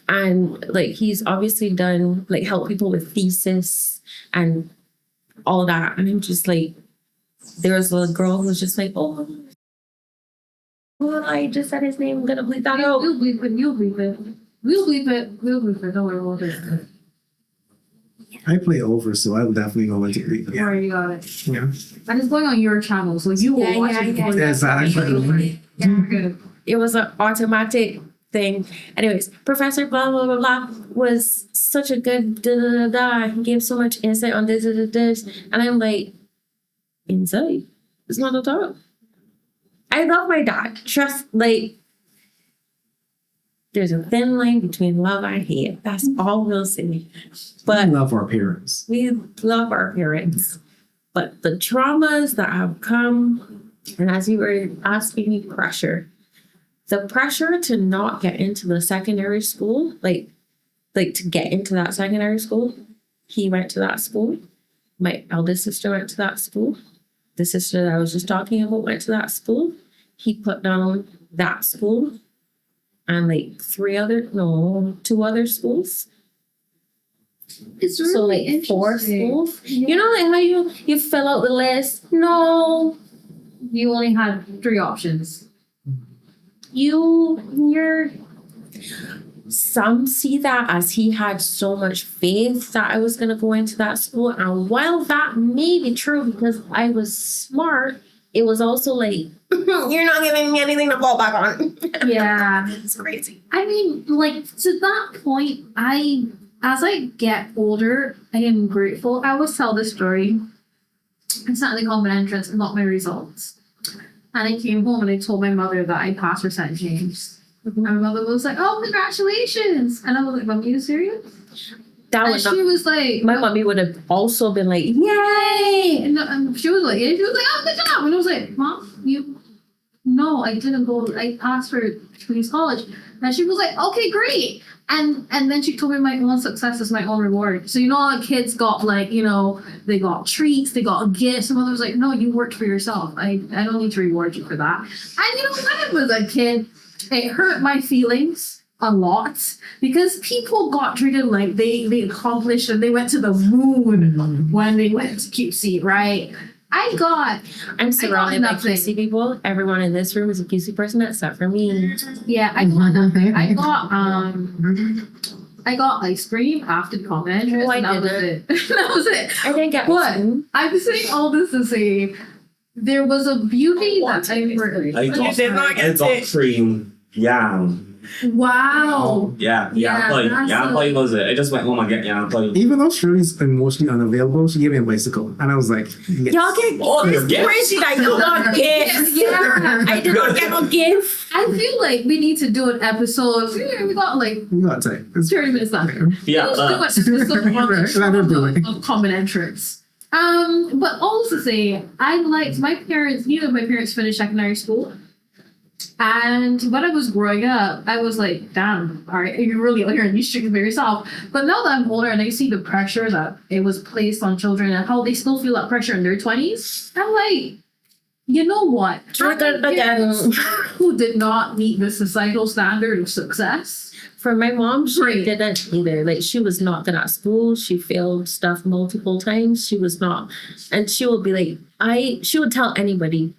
Speaker 1: And like, he's obviously done like help people with thesis and all that. And I'm just like, there was a girl who was just like, "Oh, well, I just said his name. I'm gonna bleep that out."
Speaker 2: We'll bleep it. You'll bleep it. We'll bleep it. We'll bleep it. Don't worry, we'll bleep it.
Speaker 3: I play over, so I'll definitely go into it. Yeah.
Speaker 2: Or you got it.
Speaker 3: Yeah.
Speaker 2: And it's going on your channel, so you will watch it. before
Speaker 3: Yes,
Speaker 2: you- Yeah, good.
Speaker 1: It was an automatic thing. Anyways, Professor blah blah blah blah was such a good da da da da. He gave so much insight on this, and I'm like, insight? It's not at all. I love my dad. Trust, like, there's a thin line between love and hate. That's all we'll say. But
Speaker 3: I love our parents.
Speaker 1: we love our parents. But the traumas that have come, and as you were asking me, pressure. The pressure to not get into the secondary school, like to get into that secondary school, he went to that school. My eldest sister went to that school. The sister that I was just talking about went to that school. He put down that school and like 2 other schools.
Speaker 2: It's
Speaker 1: So
Speaker 2: really
Speaker 1: like 4
Speaker 2: interesting.
Speaker 1: schools. You know, like how you fill out the list. No,
Speaker 2: You only had 3 options.
Speaker 1: you're. Some see that as he had so much faith that I was gonna go into that school, and while that may be true because I was smart, it was also like you're not giving me anything to fall back on.
Speaker 2: Yeah.
Speaker 1: It's crazy.
Speaker 2: I mean, like, to that point, as I get older, I am grateful. I always tell this story. I sat in the common entrance and got my results. And I came home and I told my mother that I passed for St. James. And my mother was like, "Oh, congratulations." And I was like, "Mom, are you serious?"
Speaker 1: That
Speaker 2: And
Speaker 1: was
Speaker 2: she was like,
Speaker 1: my mommy would have also been like, "Yay!"
Speaker 2: And she was like, "Oh, good job." And I was like, "Mom, no, I didn't go. I passed for Queen's College." And she was like, "Okay, great." And then she told me my own success is my own reward. So all the kids got like, they got treats, they got gifts. And mother was like, "No, you worked for yourself. I don't need to reward you for that." And when I was a kid, it hurt my feelings a lot because people got treated like they accomplished and they went to the moon when they went to QC, right?
Speaker 1: I'm surrounded by
Speaker 2: nothing.
Speaker 1: QC people. Everyone in this room is a QC person except for me.
Speaker 2: Yeah, I got nothing. I got ice cream after the common entrance,
Speaker 1: Oh, I
Speaker 2: and that was
Speaker 1: didn't.
Speaker 2: it. That was it.
Speaker 1: I didn't get
Speaker 2: But
Speaker 1: one.
Speaker 2: I'm saying all this to say there was a beauty that I
Speaker 6: did not get
Speaker 4: I got
Speaker 6: it.
Speaker 4: cream yam.
Speaker 2: Wow.
Speaker 4: Yeah,
Speaker 2: Yeah, that's
Speaker 4: yam play was it. I just went home and get yam play.
Speaker 3: Even though Shirley's emotionally unavailable, she gave me a bicycle. And I was like, yes.
Speaker 1: Y'all get
Speaker 6: It's crazy that you got gifts.
Speaker 2: Yeah.
Speaker 1: I did not get no gift.
Speaker 2: I feel like we need to do an episode. We got like
Speaker 3: You got time. It's
Speaker 2: 30 minutes left.
Speaker 4: Yeah,
Speaker 2: Let's do an episode on the
Speaker 3: Let her do it.
Speaker 2: trauma of common entrance. But also say I liked my parents. Neither of my parents finished secondary school. And when I was growing up, I was like, "Damn, all right, you're really learning these things by yourself." But now that I'm older and I see the pressure that it was placed on children and how they still feel that pressure in their 20s, I'm like, you know what? Who did not meet the societal standard of success?
Speaker 1: For my mom, she
Speaker 2: Great.
Speaker 1: didn't either. Like, she was not good at school. She failed stuff multiple times. She was not. And she would be like, she would tell anybody.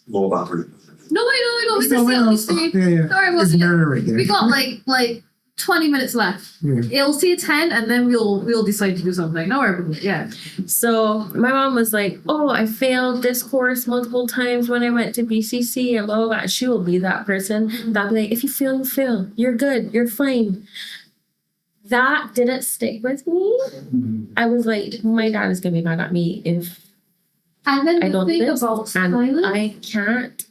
Speaker 4: Low battery.
Speaker 2: No, I know. It's
Speaker 3: No,
Speaker 2: the
Speaker 3: no,
Speaker 2: same.
Speaker 3: yeah, yeah.
Speaker 2: Sorry,
Speaker 3: There's a mirror right there.
Speaker 2: we got like 20 minutes left.
Speaker 3: Yeah.
Speaker 2: It'll say 10 and then we'll decide to do something. No worry. Yeah.
Speaker 1: So my mom was like, "Oh, I failed this course multiple times when I went to BCC and blah, blah, blah." She will be that person that'll be like, "If you fail, you fail. You're good. You're fine." That didn't stick with me. I was like, my dad is going to be mad at me if
Speaker 2: And then
Speaker 1: I
Speaker 2: the
Speaker 1: don't do
Speaker 2: thing
Speaker 1: this.
Speaker 2: about
Speaker 1: And
Speaker 2: silence.
Speaker 1: I can't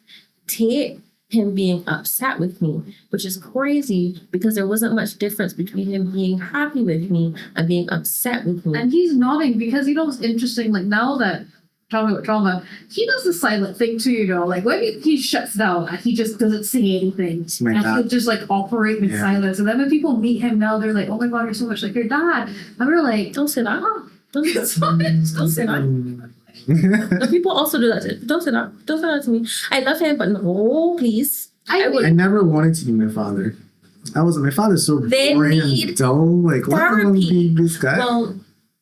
Speaker 1: take him being upset with me, which is crazy because there wasn't much difference between him being happy with me and being upset with me.
Speaker 2: And he's nodding because what's interesting, like now that talking about trauma, he does the silent thing too, like when he shuts down and he just doesn't say anything.
Speaker 3: It's my
Speaker 2: And
Speaker 3: dad.
Speaker 2: he'll just like operate with
Speaker 3: Yeah.
Speaker 2: silence. And then when people meet him now, they're like, "Oh my god, you're so much like your dad." And we're like,
Speaker 1: Don't say that. Don't say
Speaker 2: "It's
Speaker 1: that.
Speaker 2: fine."
Speaker 1: Don't say that. But people also do that. Don't say that. Don't say that to me. I love him, but no, please.
Speaker 2: I
Speaker 1: would.
Speaker 3: I never wanted to be my father. My father's so
Speaker 1: They
Speaker 3: boring
Speaker 1: need
Speaker 3: and dull. Like, what am I gonna be this guy?
Speaker 1: Well,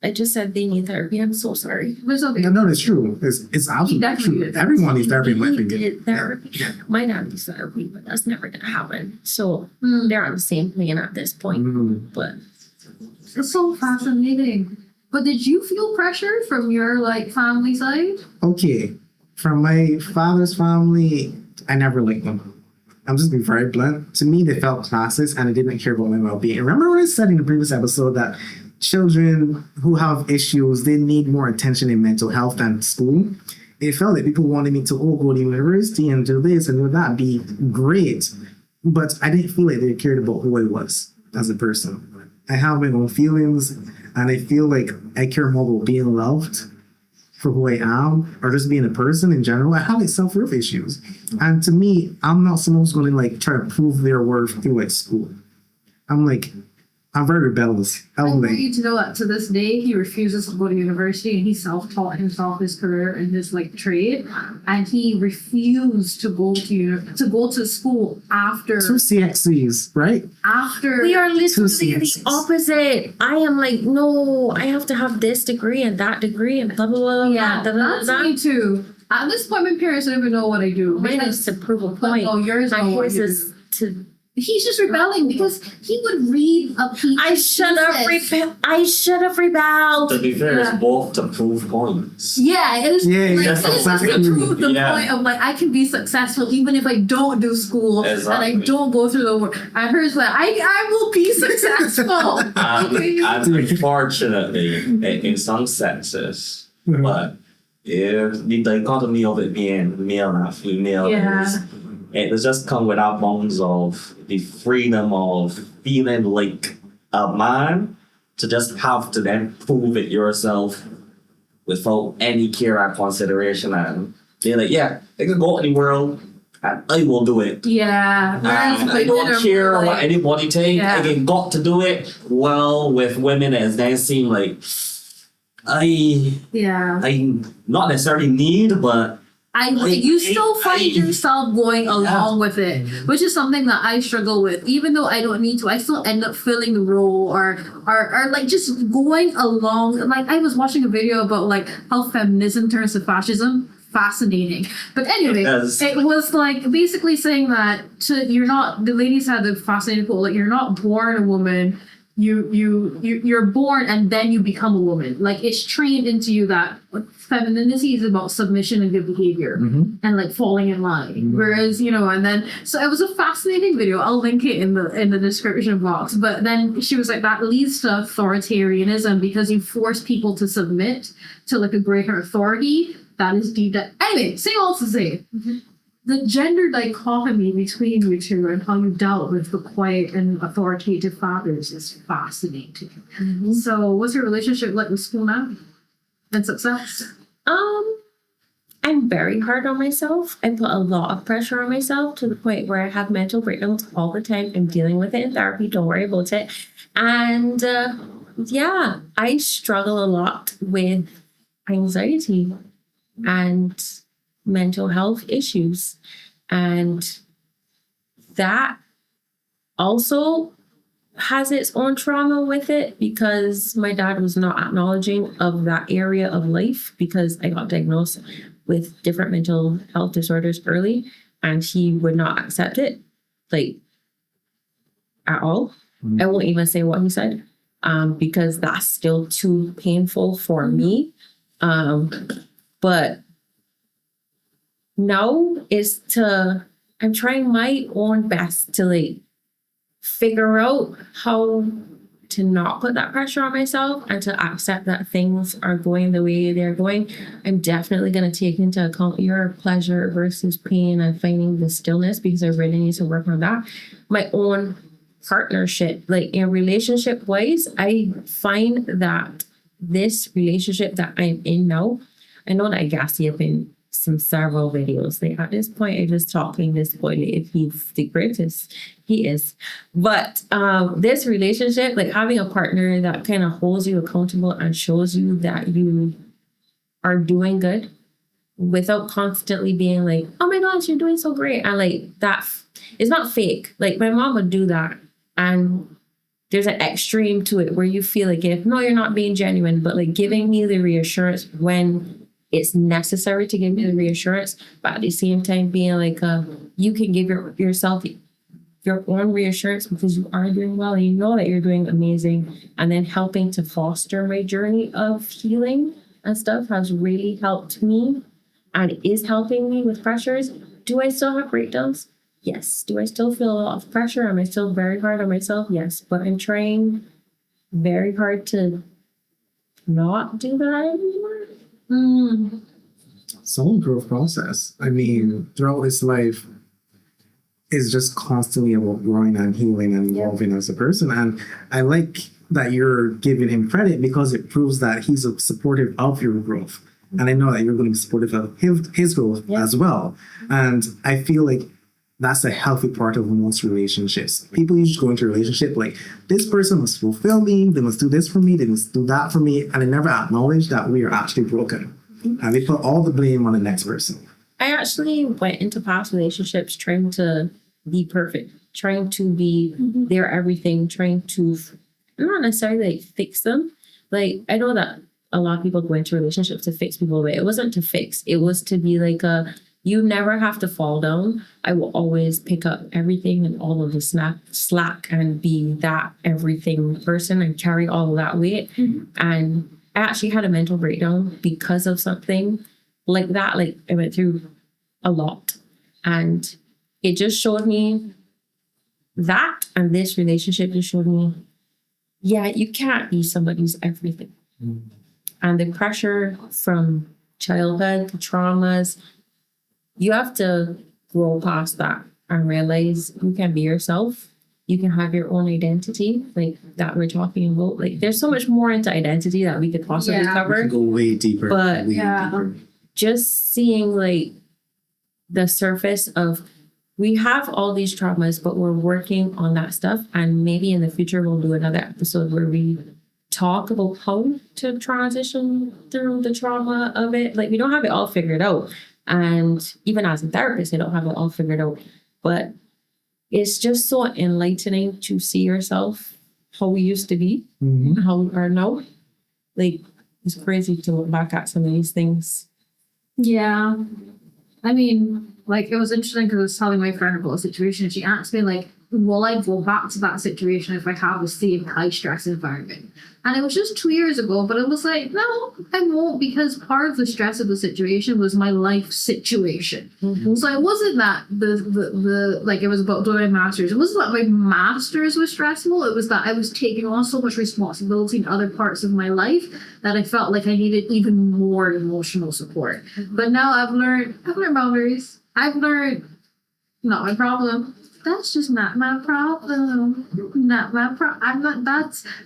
Speaker 1: I just said they need therapy. I'm so sorry.
Speaker 2: It's okay.
Speaker 3: No, it's true. It's absolutely
Speaker 2: definitely
Speaker 3: true.
Speaker 2: did.
Speaker 3: Everyone needs therapy in my
Speaker 1: He
Speaker 3: opinion.
Speaker 1: did therapy.
Speaker 3: Yeah.
Speaker 1: My dad needs therapy, but that's never gonna happen. So
Speaker 2: Mm.
Speaker 1: they're on the same plane at this point.
Speaker 3: Mhm.
Speaker 1: But
Speaker 2: It's so fascinating. But did you feel pressure from your like family side?
Speaker 3: Okay, from my father's family, I never liked them. I'm just being very blunt. To me, they felt classes and they didn't care about my well-being. Remember what I said in the previous episode that children who have issues, they need more attention in mental health than school. It felt like people wanted me to go to university and do this and do that, be great. But I didn't feel like they cared about who I was as a person. I have my own feelings and I feel like I care more about being loved for who I am or just being a person in general. I have like self-worth issues. And to me, I'm not someone who's going to like try to prove their worth through like school. I'm very rebellious.
Speaker 2: I want you to know that to this day, he refuses to go to university and he self-taught himself his career and his like trade. And he refused to go to school after.
Speaker 3: 2 CXCs, right?
Speaker 2: After.
Speaker 1: We are literally the
Speaker 3: CXCs.
Speaker 1: opposite. I am like, no, I have to have this degree and that degree and blah, blah, blah, blah.
Speaker 2: Yeah,
Speaker 1: blah, blah,
Speaker 2: that's
Speaker 1: blah.
Speaker 2: me too. At this point, my parents don't even know what I do.
Speaker 1: Mine is to prove a point.
Speaker 2: Oh, yours
Speaker 1: And
Speaker 2: know what
Speaker 1: his
Speaker 2: you
Speaker 1: is
Speaker 2: do.
Speaker 1: to.
Speaker 2: He's just rebelling because he would read a piece.
Speaker 1: I should have rebelled.
Speaker 4: To be fair,
Speaker 2: Yeah.
Speaker 4: it's both to prove points.
Speaker 2: Yeah, it is.
Speaker 3: Yeah,
Speaker 2: like,
Speaker 3: that's
Speaker 2: it is just to
Speaker 3: exactly.
Speaker 2: prove the
Speaker 4: Yeah.
Speaker 2: point of like I can be successful even if I don't do school and
Speaker 4: Exactly.
Speaker 2: I don't go through the work. And hers like I will be successful.
Speaker 4: And unfortunately, in some senses, but if the dichotomy of it being male and female is, it does just come without bounds of the freedom of feeling like a man to just have to then prove it yourself without any care or consideration. And they're like, yeah, they can go out in the world and I will do it.
Speaker 2: Yeah, whereas
Speaker 4: And I
Speaker 2: women
Speaker 4: don't
Speaker 2: are
Speaker 4: care
Speaker 2: more
Speaker 4: what
Speaker 2: like-
Speaker 4: anybody think.
Speaker 2: Yeah.
Speaker 4: I got to do it. Well, with women, it's then seem like I not necessarily need, but
Speaker 2: you still find
Speaker 4: I-
Speaker 2: yourself going along with it, which is something that I struggle with. Even though I don't need to, I still end up filling the role or like just going along. Like I was watching a video about like how feminism turns to fascism. Fascinating. But anyway,
Speaker 4: Yes.
Speaker 2: it was like basically saying that the ladies had the fascinating quote, like you're not born a woman. You're born and then you become a woman. Like it's trained into you that femininity is about submission and good behavior and like falling in line. Whereas, and then so it was a fascinating video. I'll link it in the description box. But then she was like, that leads to authoritarianism because you force people to submit to like a greater authority that is deep. Anyway, say all to say. The gender dichotomy between you two and how you dealt with the quiet and authoritative fathers is fascinating. So, what's your relationship like with school now and success?
Speaker 1: I'm very hard on myself. I put a lot of pressure on myself to the point where I have mental breakdowns all the time. I'm dealing with it in therapy. Don't worry about it. And I struggle a lot with anxiety and mental health issues. And that also has its own trauma with it because my dad was not acknowledging of that area of life because I got diagnosed with different mental health disorders early and he would not accept it, like, at all. I won't even say what he said because that's still too painful for me. But now I'm trying my own best to like figure out how to not put that pressure on myself and to accept that things are going the way they're going. I'm definitely going to take into account your pleasure versus pain and finding the stillness because I really need to work on that. My own partnership, like in relationship wise, I find that this relationship that I'm in now, I know that I gassy up in several videos. Like at this point, I'm just talking this boy if he's the greatest. He is. But this relationship, like having a partner that kind of holds you accountable and shows you that you are doing good without constantly being like, oh my gosh, you're doing so great. And like that, it's not fake. Like my mom would do that. And there's an extreme to it where you feel like no, you're not being genuine, but like giving me the reassurance when it's necessary to give me the reassurance, but at the same time being like, you can give yourself your own reassurance because you are doing well and you know that you're doing amazing, and then helping to foster my journey of healing and stuff has really helped me and is helping me with pressures. Do I still have breakdowns? Yes. Do I still feel a lot of pressure? Am I still very hard on myself? Yes. But I'm trying very hard to not do that anymore.
Speaker 3: It's a whole growth process. I mean, throughout his life, is just constantly about growing and healing and evolving as a person. And I like that you're giving him credit because it proves that he's supportive of your growth. And I know that you're going to be supportive of his growth as well. And I feel like that's a healthy part of most relationships. People usually go into a relationship like, this person must fulfill me, they must do this for me, they must do that for me. And they never acknowledge that we are actually broken. And they put all the blame on the next person.
Speaker 1: I actually went into past relationships trying to be perfect, trying to be their everything, trying to not necessarily like fix them. Like, I know that a lot of people go into relationships to fix people, but it wasn't to fix. It was to be like you never have to fall down. I will always pick up everything and all of the slack and be that everything person and carry all of that weight. And I actually had a mental breakdown because of something like that. Like, I went through a lot, and it just showed me that, and this relationship just showed me, yeah, you can't be somebody's everything. And the pressure from childhood, the traumas, you have to grow past that and realize you can be yourself. You can have your own identity, like that we're talking about. Like, there's so much more into identity that we could possibly
Speaker 3: We
Speaker 1: cover.
Speaker 3: can go way deeper.
Speaker 1: But
Speaker 3: way deeper.
Speaker 1: just seeing like the surface of, we have all these traumas, but we're working on that stuff. And maybe in the future, we'll do another episode where we talk about how to transition through the trauma of it. Like, we don't have it all figured out. And even as a therapist, I don't have it all figured out. But it's just so enlightening to see yourself how we used to be, and how we are now. Like, it's crazy to look back at some of these things.
Speaker 2: Yeah. I mean, like, it was interesting because I was telling my friend about a situation. She asked me, like, will I go back to that situation if I have the same high stress environment? And it was just 2 years ago, but it was like, no, I won't, because part of the stress of the situation was my life situation. So it wasn't that the like, it was about doing my master's. It wasn't that my master's was stressful. It was that I was taking on so much responsibility in other parts of my life that I felt like I needed even more emotional support. But now I've learned boundaries. I've learned, not my problem. That's just not my problem. Not my problem.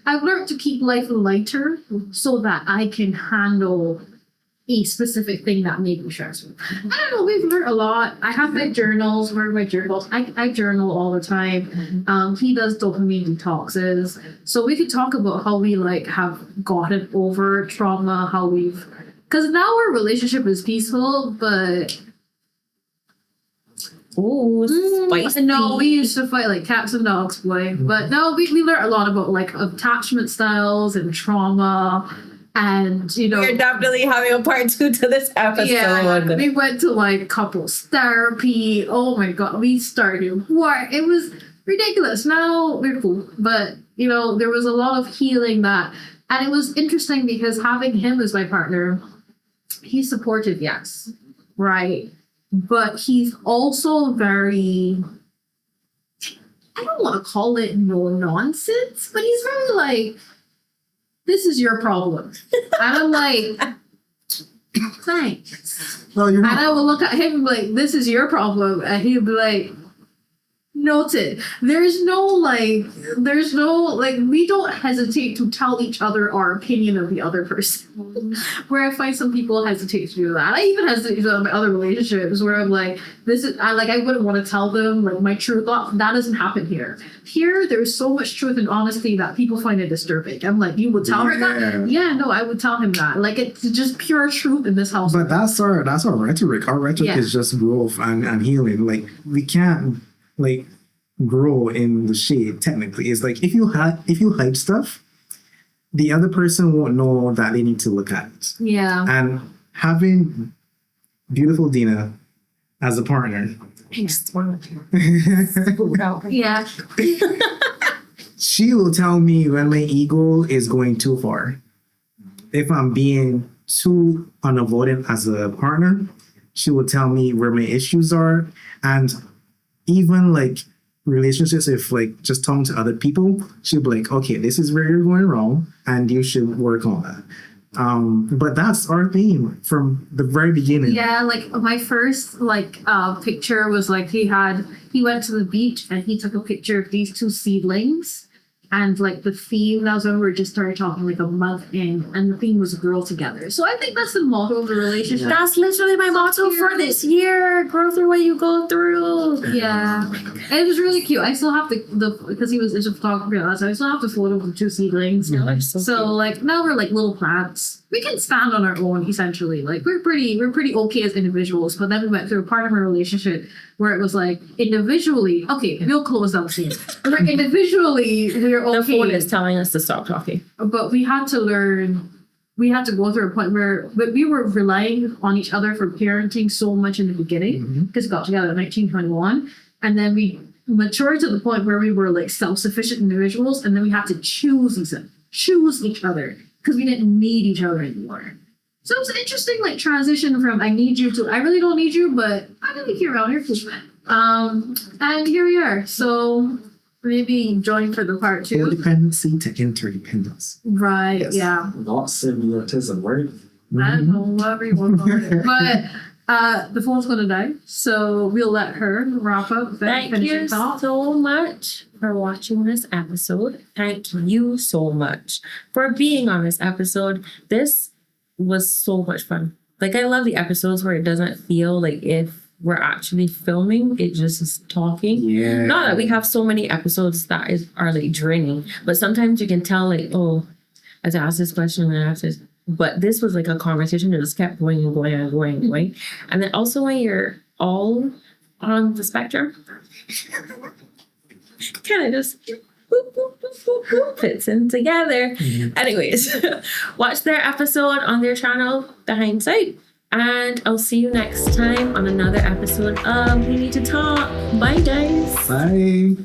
Speaker 2: I've learned to keep life lighter so that I can handle a specific thing that made me stressful. I don't know, we've learned a lot. I have my journals. Where are my journals? I journal all the time. He does dopamine detoxes. So we could talk about how we like have gotten over trauma, how we've, because now our relationship is peaceful, but
Speaker 1: Spicy.
Speaker 2: no, we used to fight like cats and dogs, boy. But no, we learned a lot about like attachment styles and trauma, and you know,
Speaker 6: We're definitely having a part 2 to this episode.
Speaker 2: yeah, we went to like couples therapy. Oh my god, we started war. It was ridiculous. Now we're cool, but you know, there was a lot of healing that, and it was interesting because having him as my partner, he's supportive, yes, right. But he's also very, I don't want to call it no nonsense, but he's very like, this is your problem. And I'm like, thanks.
Speaker 3: Well, you're
Speaker 2: And
Speaker 3: not.
Speaker 2: I will look at him like, this is your problem. And he'll be like, noted. There's no, we don't hesitate to tell each other our opinion of the other person. Where I find some people hesitate to do that. I even hesitate to do that in my other relationships where I'm like, I wouldn't want to tell them like my true thought. That doesn't happen here. Here, there's so much truth and honesty that people find it disturbing. I'm like, you would tell her that? Yeah, no, I would tell him that. Like, it's just pure truth in this house.
Speaker 3: But that's our rhetoric. Our rhetoric
Speaker 2: Yeah.
Speaker 3: is just growth and healing. Like, we can't like grow in the shade. Technically, it's like if you hide stuff, the other person won't know that they need to look at it.
Speaker 2: Yeah.
Speaker 3: And having beautiful Dina as a partner
Speaker 2: Yeah.
Speaker 3: She will tell me when my ego is going too far. If I'm being too unavoidant as a partner, she will tell me where my issues are. And even like relationships, if like just talking to other people, she'll be like, okay, this is where you're going wrong and you should work on that. But that's our theme from the very beginning.
Speaker 2: Yeah, like my first picture was like he went to the beach and he took a picture of these two seedlings. And like the theme, that was when we just started talking like a month in, and the theme was grow together. So I think that's the motto of the relationship.
Speaker 1: That's literally my motto for this year. Grow through what you go through.
Speaker 2: Yeah. And it was really cute. I still have because he was into photography, so I still have the photo of the two seedlings. So like now we're like little plants. We can stand on our own essentially. Like we're pretty okay as individuals. But then we went through a part of our relationship where it was like individually, okay, we'll close down soon. But like individually we're okay.
Speaker 1: The phone is telling us to stop talking.
Speaker 2: But we had to go through a point where we were relying on each other for parenting so much in the beginning because we got together in 1921, and then we matured to the point where we were like self-sufficient individuals, and then we had to choose each other because we didn't need each other anymore. So it was an interesting like transition from I need you to I really don't need you, but I really care around here. And here we are. So maybe join for the part 2.
Speaker 3: Codependency to interdependence.
Speaker 2: Right.
Speaker 3: Yes.
Speaker 2: Yeah.
Speaker 4: Not symbiotism, right?
Speaker 2: I don't know, whatever you want to call it. But the phone's going to die, so we'll let her wrap up.
Speaker 1: Thank you so much for watching this episode. Thank you so much for being on this episode. This was so much fun. Like, I love the episodes where it doesn't feel like if we're actually filming, it just is talking.
Speaker 3: Yeah.
Speaker 1: Not that we have so many episodes that are like draining, but sometimes you can tell like, oh, I have to ask this question and I have to. But this was like a conversation that just kept going and going and going and going. And then also when you're all on the spectrum, kind of just boop, boop, boop, boop, boop, fits in together. Anyways, watch their episode on their channel, The Hindsight. And I'll see you next time on another episode of We Need to Talk. Bye, guys.
Speaker 3: Bye.